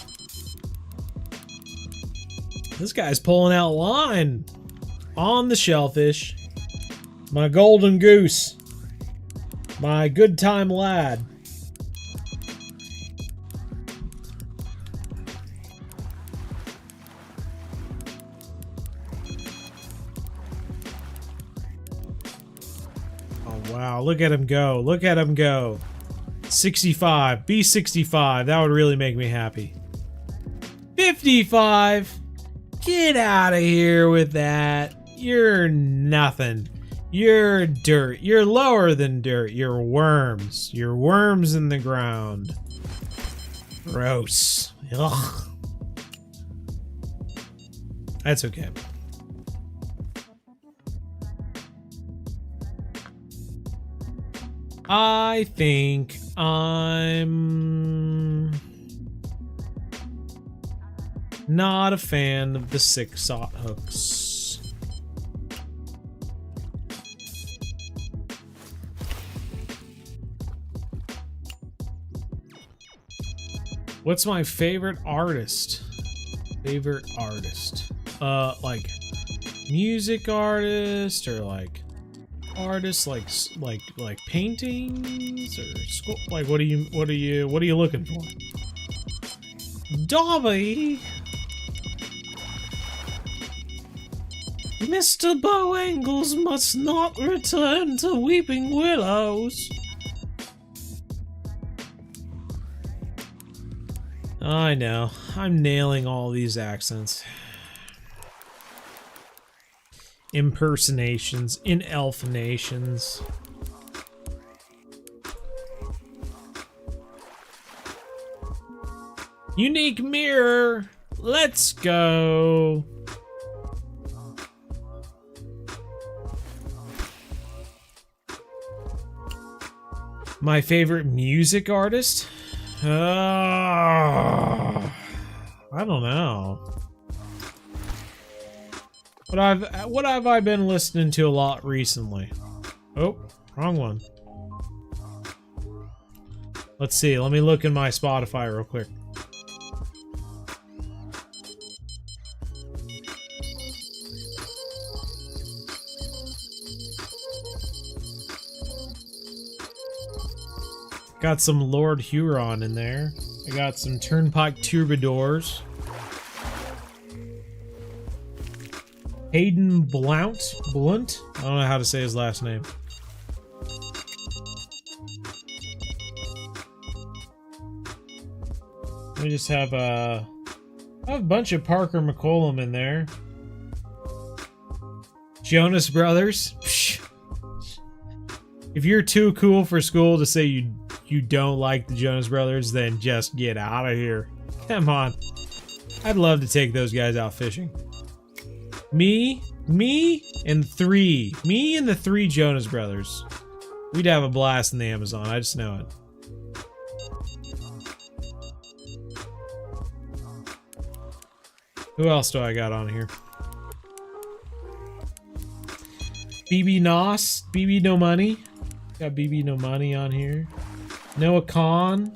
This guy's pulling out line on the shellfish. My golden goose. My good time lad. Wow, look at him go. Look at him go. 65. Be 65. That would really make me happy. 55. Get out of here with that. You're nothing. You're dirt. You're lower than dirt. You're worms. You're worms in the ground. Gross. Ugh. That's okay. I think I'm not a fan of the 6-aught hooks. What's my favorite artist? Favorite artist? Like music artist, or like artists, like paintings, or like what are you looking for? Dobby, Mr. Bow Angles must not return to Weeping Willows. I know, I'm nailing all these accents. Impersonations in elf nations. Unique mirror. Let's go. My favorite music artist? I don't know. What have I been listening to a lot recently? Oh, wrong one. Let's see. Let me look in my Spotify real quick. Got some Lord Huron in there. I got some Turnpike Troubadours. Hayden Blount? I don't know how to say his last name. We just have I have a bunch of Parker McCollum in there. Jonas Brothers. Psh. If you're too cool for school to say you don't like the Jonas Brothers, then just get out of here. Come on. I'd love to take those guys out fishing. Me and the three Jonas Brothers. We'd have a blast in the Amazon. I just know it. Who else do I got on here? BB Nos, BB No Money. Got BB No Money on here. Noah Khan.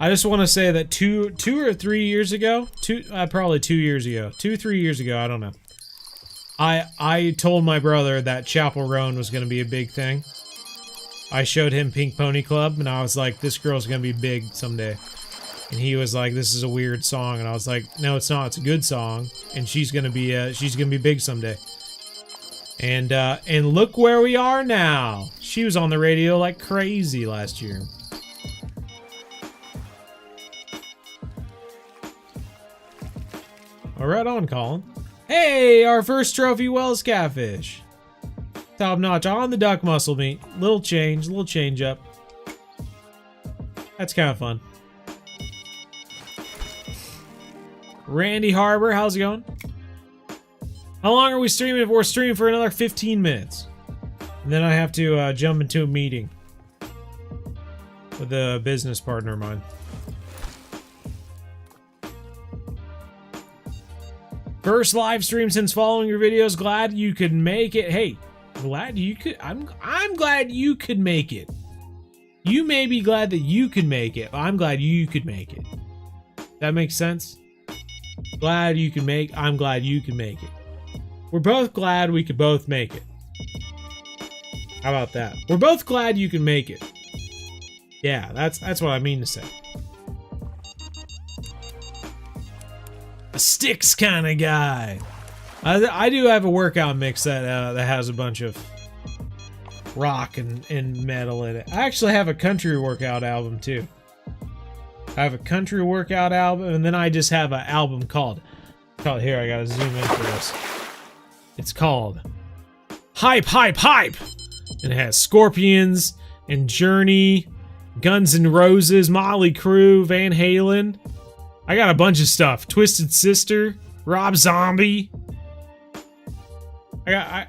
I just want to say that two or 3 years ago, probably 2 years ago, 3 years ago, I don't know. I told my brother that Chapel Roan was going to be a big thing. I showed him Pink Pony Club, and I was like, this girl's going to be big someday. And he was like, this is a weird song. And I was like, no, it's not. It's a good song. And she's going to be big someday. And look where we are now. She was on the radio like crazy last year. All right on, Colin. Hey, our first trophy Wells catfish. Top notch on the duck muscle meat. Little change up. That's kind of fun. Randy Harbor, how's it going? How long are we streaming? We're streaming for another 15 minutes. And then I have to jump into a meeting with a business partner of mine. First live stream since following your videos. Glad you could make it. Hey, glad you could. I'm glad you could make it. You may be glad that you could make it, but I'm glad you could make it. That makes sense? Glad you can make. I'm glad you can make it. We're both glad we could both make it. How about that? We're both glad you can make it. Yeah, that's what I mean to say. A sticks kind of guy. I do have a workout mix that has a bunch of rock and metal in it. I actually have a country workout album too. I have a country workout album, and then I just have an album called here, I gotta zoom in for this. It's called Hype Hype Hype. And it has Scorpions and Journey, Guns N' Roses, Motley Crue, Van Halen. I got a bunch of stuff. Twisted Sister, Rob Zombie. I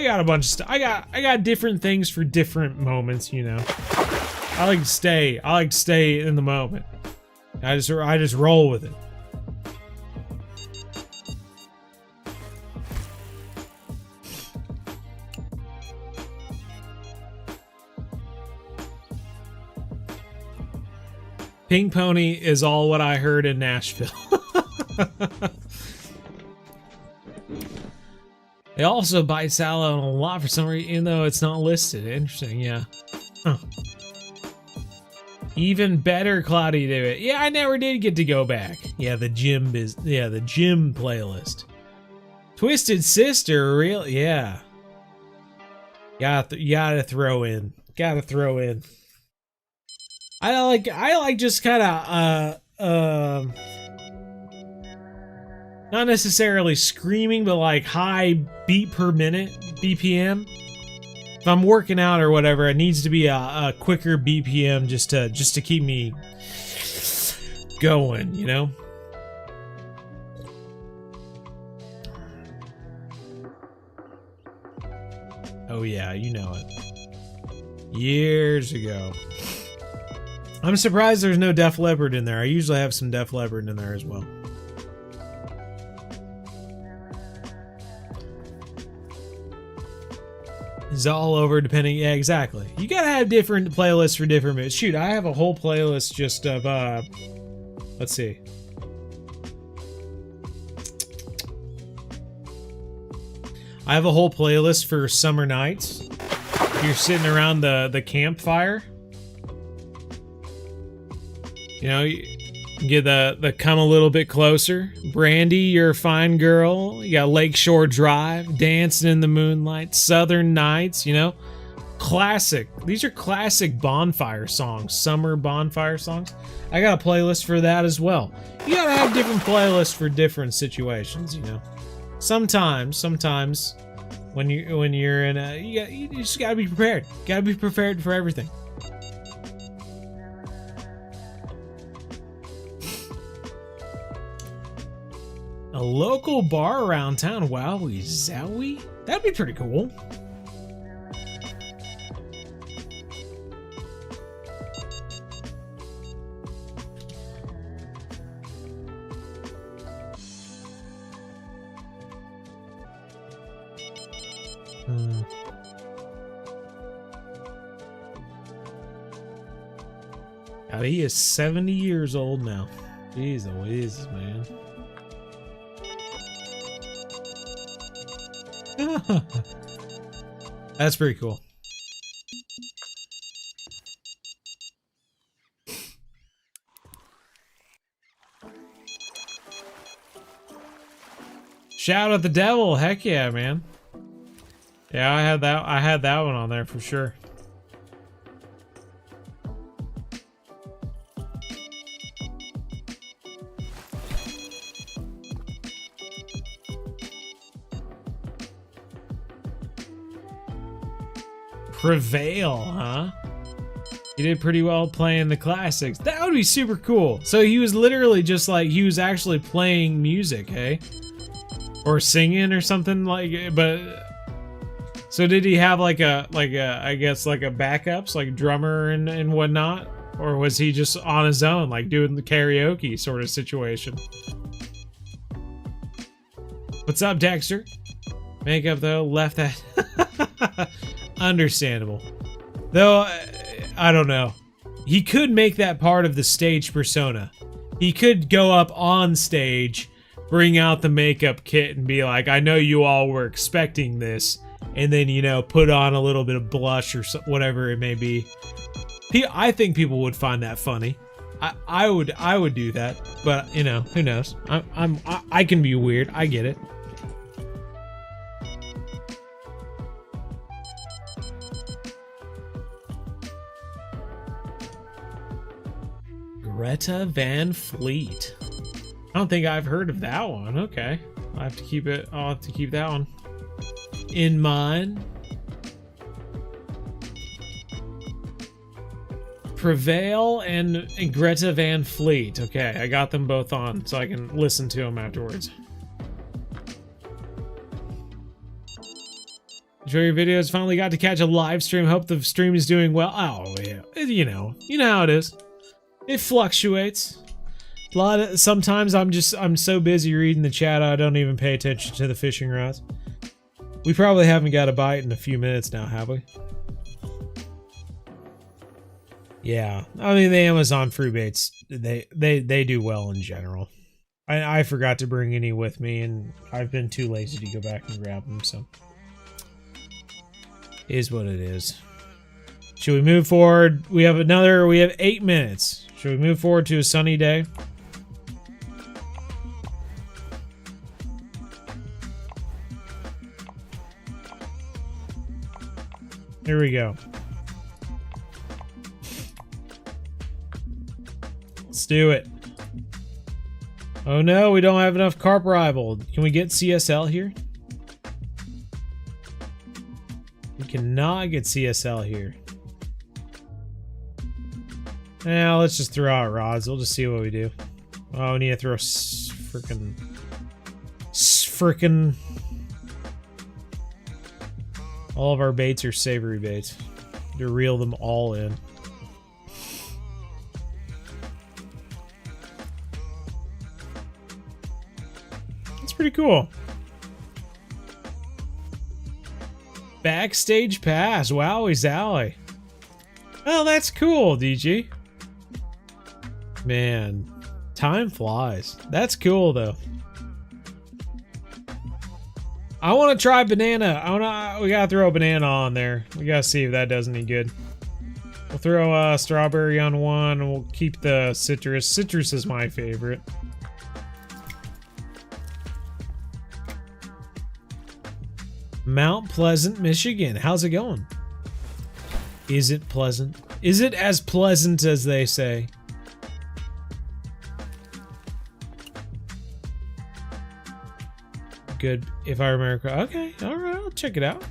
got a bunch of stuff. I got different things for different moments, you know. I like to stay in the moment. I just roll with it. Pink Pony is all what I heard in Nashville. They also buy salad a lot for some reason, even though it's not listed. Interesting, yeah. Huh. Even better, Cloudy do it. Yeah, I never did get to go back. Yeah, the gym playlist. Twisted Sister, really? Yeah. Gotta throw in. I like just kind of not necessarily screaming, but like high beat per minute BPM. If I'm working out or whatever, it needs to be a quicker BPM just to keep me going, you know. Oh yeah, you know it. Years ago. I'm surprised there's no Def Leppard in there. I usually have some Def Leppard in there as well. It's all over depending. Yeah, exactly. You gotta have different playlists for different moods. Shoot, I have a whole playlist just of let's see. I have a whole playlist for summer nights. You're sitting around the campfire. You know, you get the come a little bit closer. Brandy, you're a fine girl. You got Lakeshore Drive, Dancing in the Moonlight, Southern Nights, you know. Classic. These are classic bonfire songs, summer bonfire songs. I got a playlist for that as well. You gotta have different playlists for different situations, you know. Sometimes when you're in a you just gotta be prepared. Gotta be prepared for everything. A local bar around town. Wowie zowie? That'd be pretty cool. God, he is 70 years old now. Jeez Louise, man. That's pretty cool. Shout at the devil, heck yeah, man. Yeah, I had that one on there for sure. Prevail, huh? He did pretty well playing the classics. That would be super cool. So he was literally just like, he was actually playing music, hey? Or singing or something like, but... So did he have like a I guess like a backups, like drummer and whatnot? Or was he just on his own, like doing the karaoke sort of situation? What's up, Dexter? Makeup though, left that... Understandable. Though, I don't know. He could make that part of the stage persona. He could go up on stage, bring out the makeup kit and be like, I know you all were expecting this. And then, you know, put on a little bit of blush or whatever it may be. I think people would find that funny. I would do that. But, you know, who knows? I can be weird. I get it. Greta Van Fleet. I don't think I've heard of that one. Okay. I'll have to keep that one in mind. Prevail and Greta Van Fleet. Okay, I got them both on so I can listen to them afterwards. Enjoy your videos. Finally got to catch a live stream. Hope the stream is doing well. Oh yeah, you know how it is. It fluctuates. Sometimes I'm so busy reading the chat I don't even pay attention to the fishing rods. We probably haven't got a bite in a few minutes now, have we? Yeah, I mean the Amazon fruit baits, they do well in general. I forgot to bring any with me, and I've been too lazy to go back and grab them, so is what it is. Should we move forward? We have 8 minutes. Should we move forward to a sunny day? Here we go. Let's do it. Oh no, we don't have enough carp rival. Can we get CSL here? We cannot get CSL here. Now let's just throw out rods. We'll just see what we do. Oh, we need to throw frickin'. All of our baits are savory baits. To reel them all in. That's pretty cool. Backstage pass. Wowie zowie. Oh, that's cool, DG. Man, time flies. That's cool though. I want to try banana. We gotta throw a banana on there. We gotta see if that does any good. We'll throw strawberry on one, and we'll keep the citrus. Citrus is my favorite. Mount Pleasant, Michigan. How's it going? Is it pleasant? Is it as pleasant as they say? Good, if I remember. Okay, all right, I'll check it out.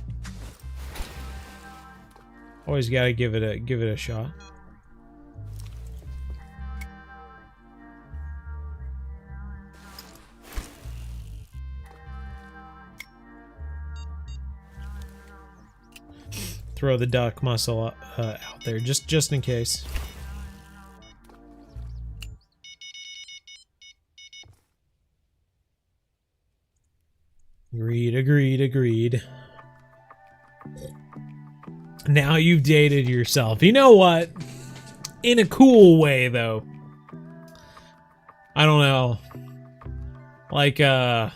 Always gotta give it a shot. Throw the duck muscle out there, just in case. Agreed. Now you've dated yourself. You know what? In a cool way, though. I don't know. Like, I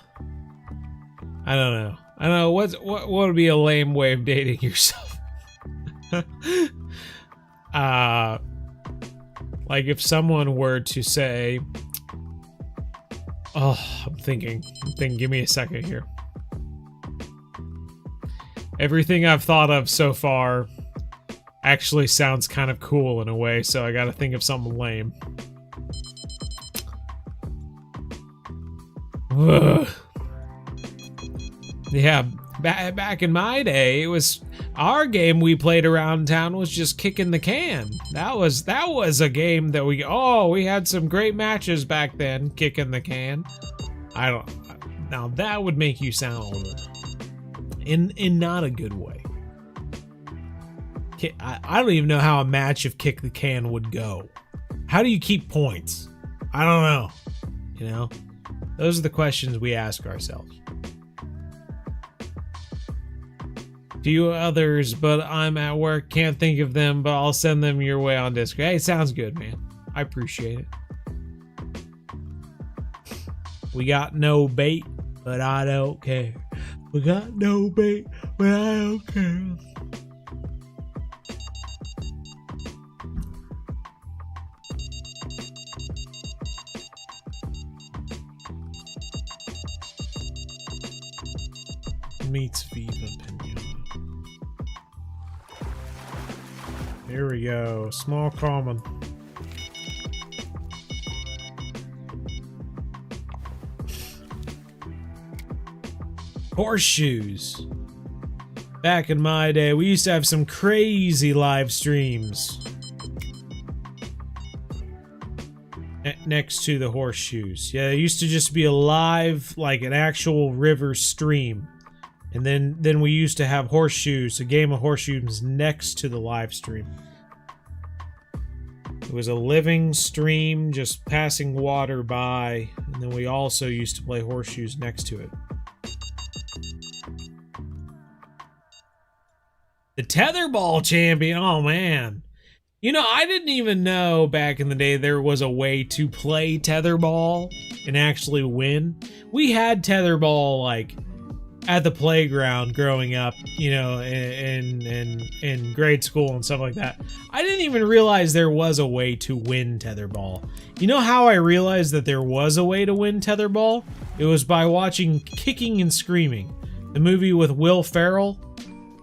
don't know. What would be a lame way of dating yourself? Like if someone were to say, oh, I'm thinking, give me a second here. Everything I've thought of so far actually sounds kind of cool in a way, so I gotta think of something lame. Ugh. Yeah, back in my day, it was our game we played around town was just kicking the can. That was a game that we had some great matches back then, kicking the can. Now that would make you sound old. In not a good way. I don't even know how a match of kick the can would go. How do you keep points? I don't know. You know? Those are the questions we ask ourselves. Few others, but I'm at work, can't think of them, but I'll send them your way on Discord. Hey, sounds good, man. I appreciate it. We got no bait, but I don't care. We got no bait, but I don't care. Meets Viva Pinata. Here we go. Small common. Horseshoes. Back in my day, we used to have some crazy live streams next to the horseshoes. Yeah, it used to just be a live, like an actual river stream. And then we used to have horseshoes, a game of horseshoes next to the live stream. It was a living stream just passing water by, and then we also used to play horseshoes next to it. The tetherball champion, oh man. You know, I didn't even know back in the day there was a way to play tetherball and actually win. We had tetherball like at the playground growing up, you know, in grade school and stuff like that. I didn't even realize there was a way to win tetherball. You know how I realized that there was a way to win tetherball? It was by watching Kicking and Screaming, the movie with Will Ferrell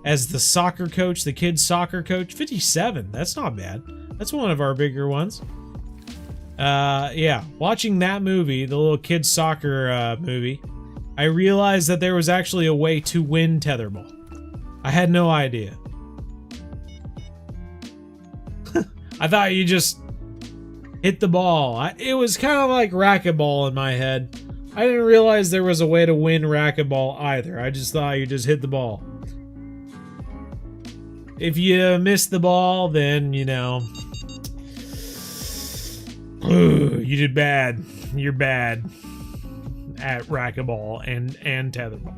as the soccer coach, the kid's soccer coach. 57, that's not bad. That's one of our bigger ones. Yeah, watching that movie, the little kid's soccer movie, I realized that there was actually a way to win tetherball. I had no idea. I thought you just hit the ball. It was kind of like racquetball in my head. I didn't realize there was a way to win racquetball either. I just thought you just hit the ball. If you miss the ball, then, you know, you did bad. You're bad at racquetball and tetherball.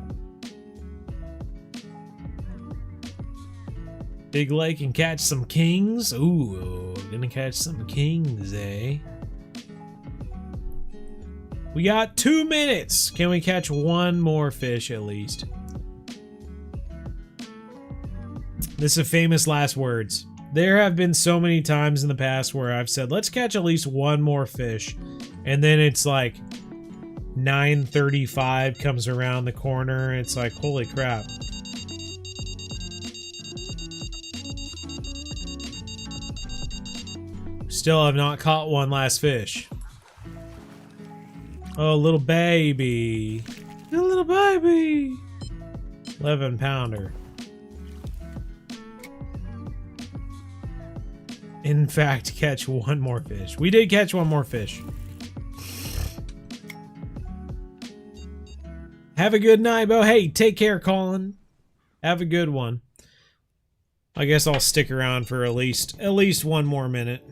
Big lake and catch some kings. Ooh, gonna catch some kings, eh? We got 2 minutes. Can we catch one more fish at least? This is famous last words. There have been so many times in the past where I've said, let's catch at least one more fish. And then it's like 9:35 comes around the corner. It's like, holy crap. Still have not caught one last fish. Oh, little baby. A little baby. 11-pounder. In fact, catch one more fish. We did catch one more fish. Have a good night, Bo. Hey, take care, Colin. Have a good one. I guess I'll stick around for at least one more minute.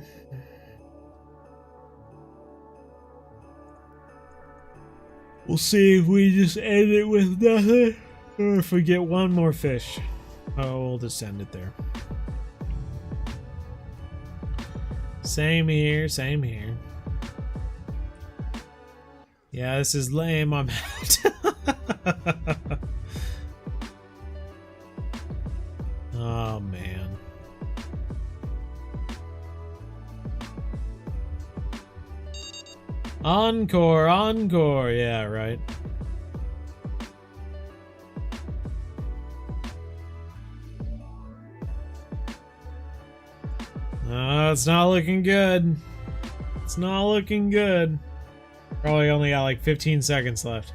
We'll see if we just end it with nothing, or if we get one more fish. Oh, we'll just end it there. Same here, same here. Yeah, this is lame. I'm out. Oh, man. Encore, encore. Yeah, right. It's not looking good. It's not looking good. Probably only got like 15 seconds left.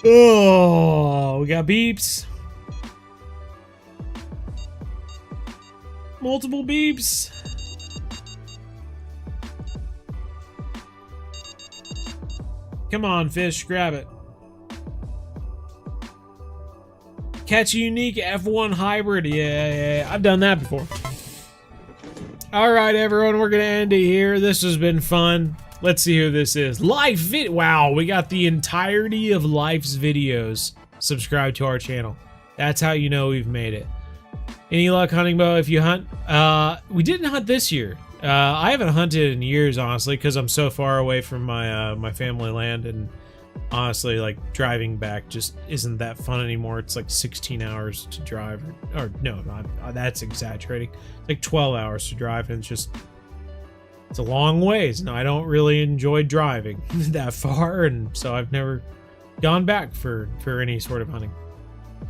Oh, we got beeps. Multiple beeps. Come on, fish, grab it. Catch a unique F1 hybrid. Yeah, I've done that before. Alright, everyone, we're gonna end it here. This has been fun. Let's see who this is. Life vid. Wow, we got the entirety of Life's videos subscribed to our channel. That's how you know we've made it. Any luck hunting, Bo? If you hunt, we didn't hunt this year. I haven't hunted in years, honestly, because I'm so far away from my my family land, and honestly, like, driving back just isn't that fun anymore. It's like 16 hours to drive, or no, that's exaggerating. It's like 12 hours to drive, and it's a long ways, and I don't really enjoy driving that far, and so I've never gone back for any sort of hunting.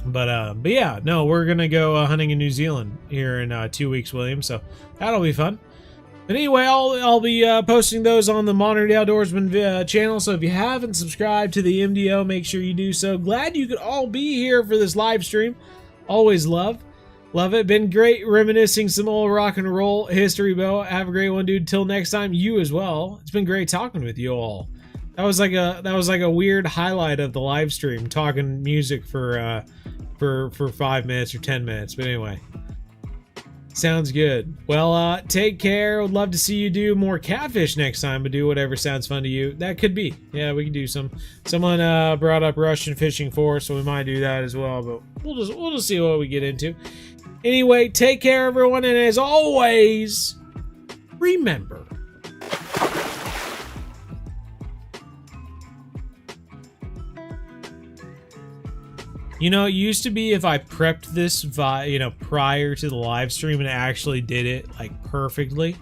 But yeah, no, we're gonna go hunting in New Zealand here in 2 weeks, William. So that'll be fun. But anyway, I'll be posting those on the Modern Day Outdoorsman channel. So if you haven't subscribed to the MDO, make sure you do so. Glad you could all be here for this live stream. Always love it. Been great reminiscing some old rock and roll history, Bo. Have a great one, dude. Till next time, you as well. It's been great talking with you all. That was like a weird highlight of the live stream, talking music for 5 minutes or 10 minutes. But anyway, sounds good. Well, take care. Would love to see you do more catfish next time, but do whatever sounds fun to you. That could be. Yeah, we can do some. Someone brought up Russian fishing for us, so we might do that as well. But we'll just see what we get into. Anyway, take care, everyone, and as always, remember. You know, it used to be if I prepped this prior to the live stream and actually did it like perfectly.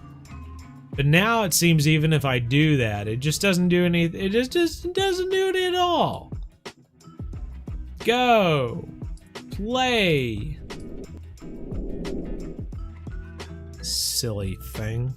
But now it seems even if I do that, it just doesn't do anything. It just doesn't do it at all. Go. Play. Silly thing.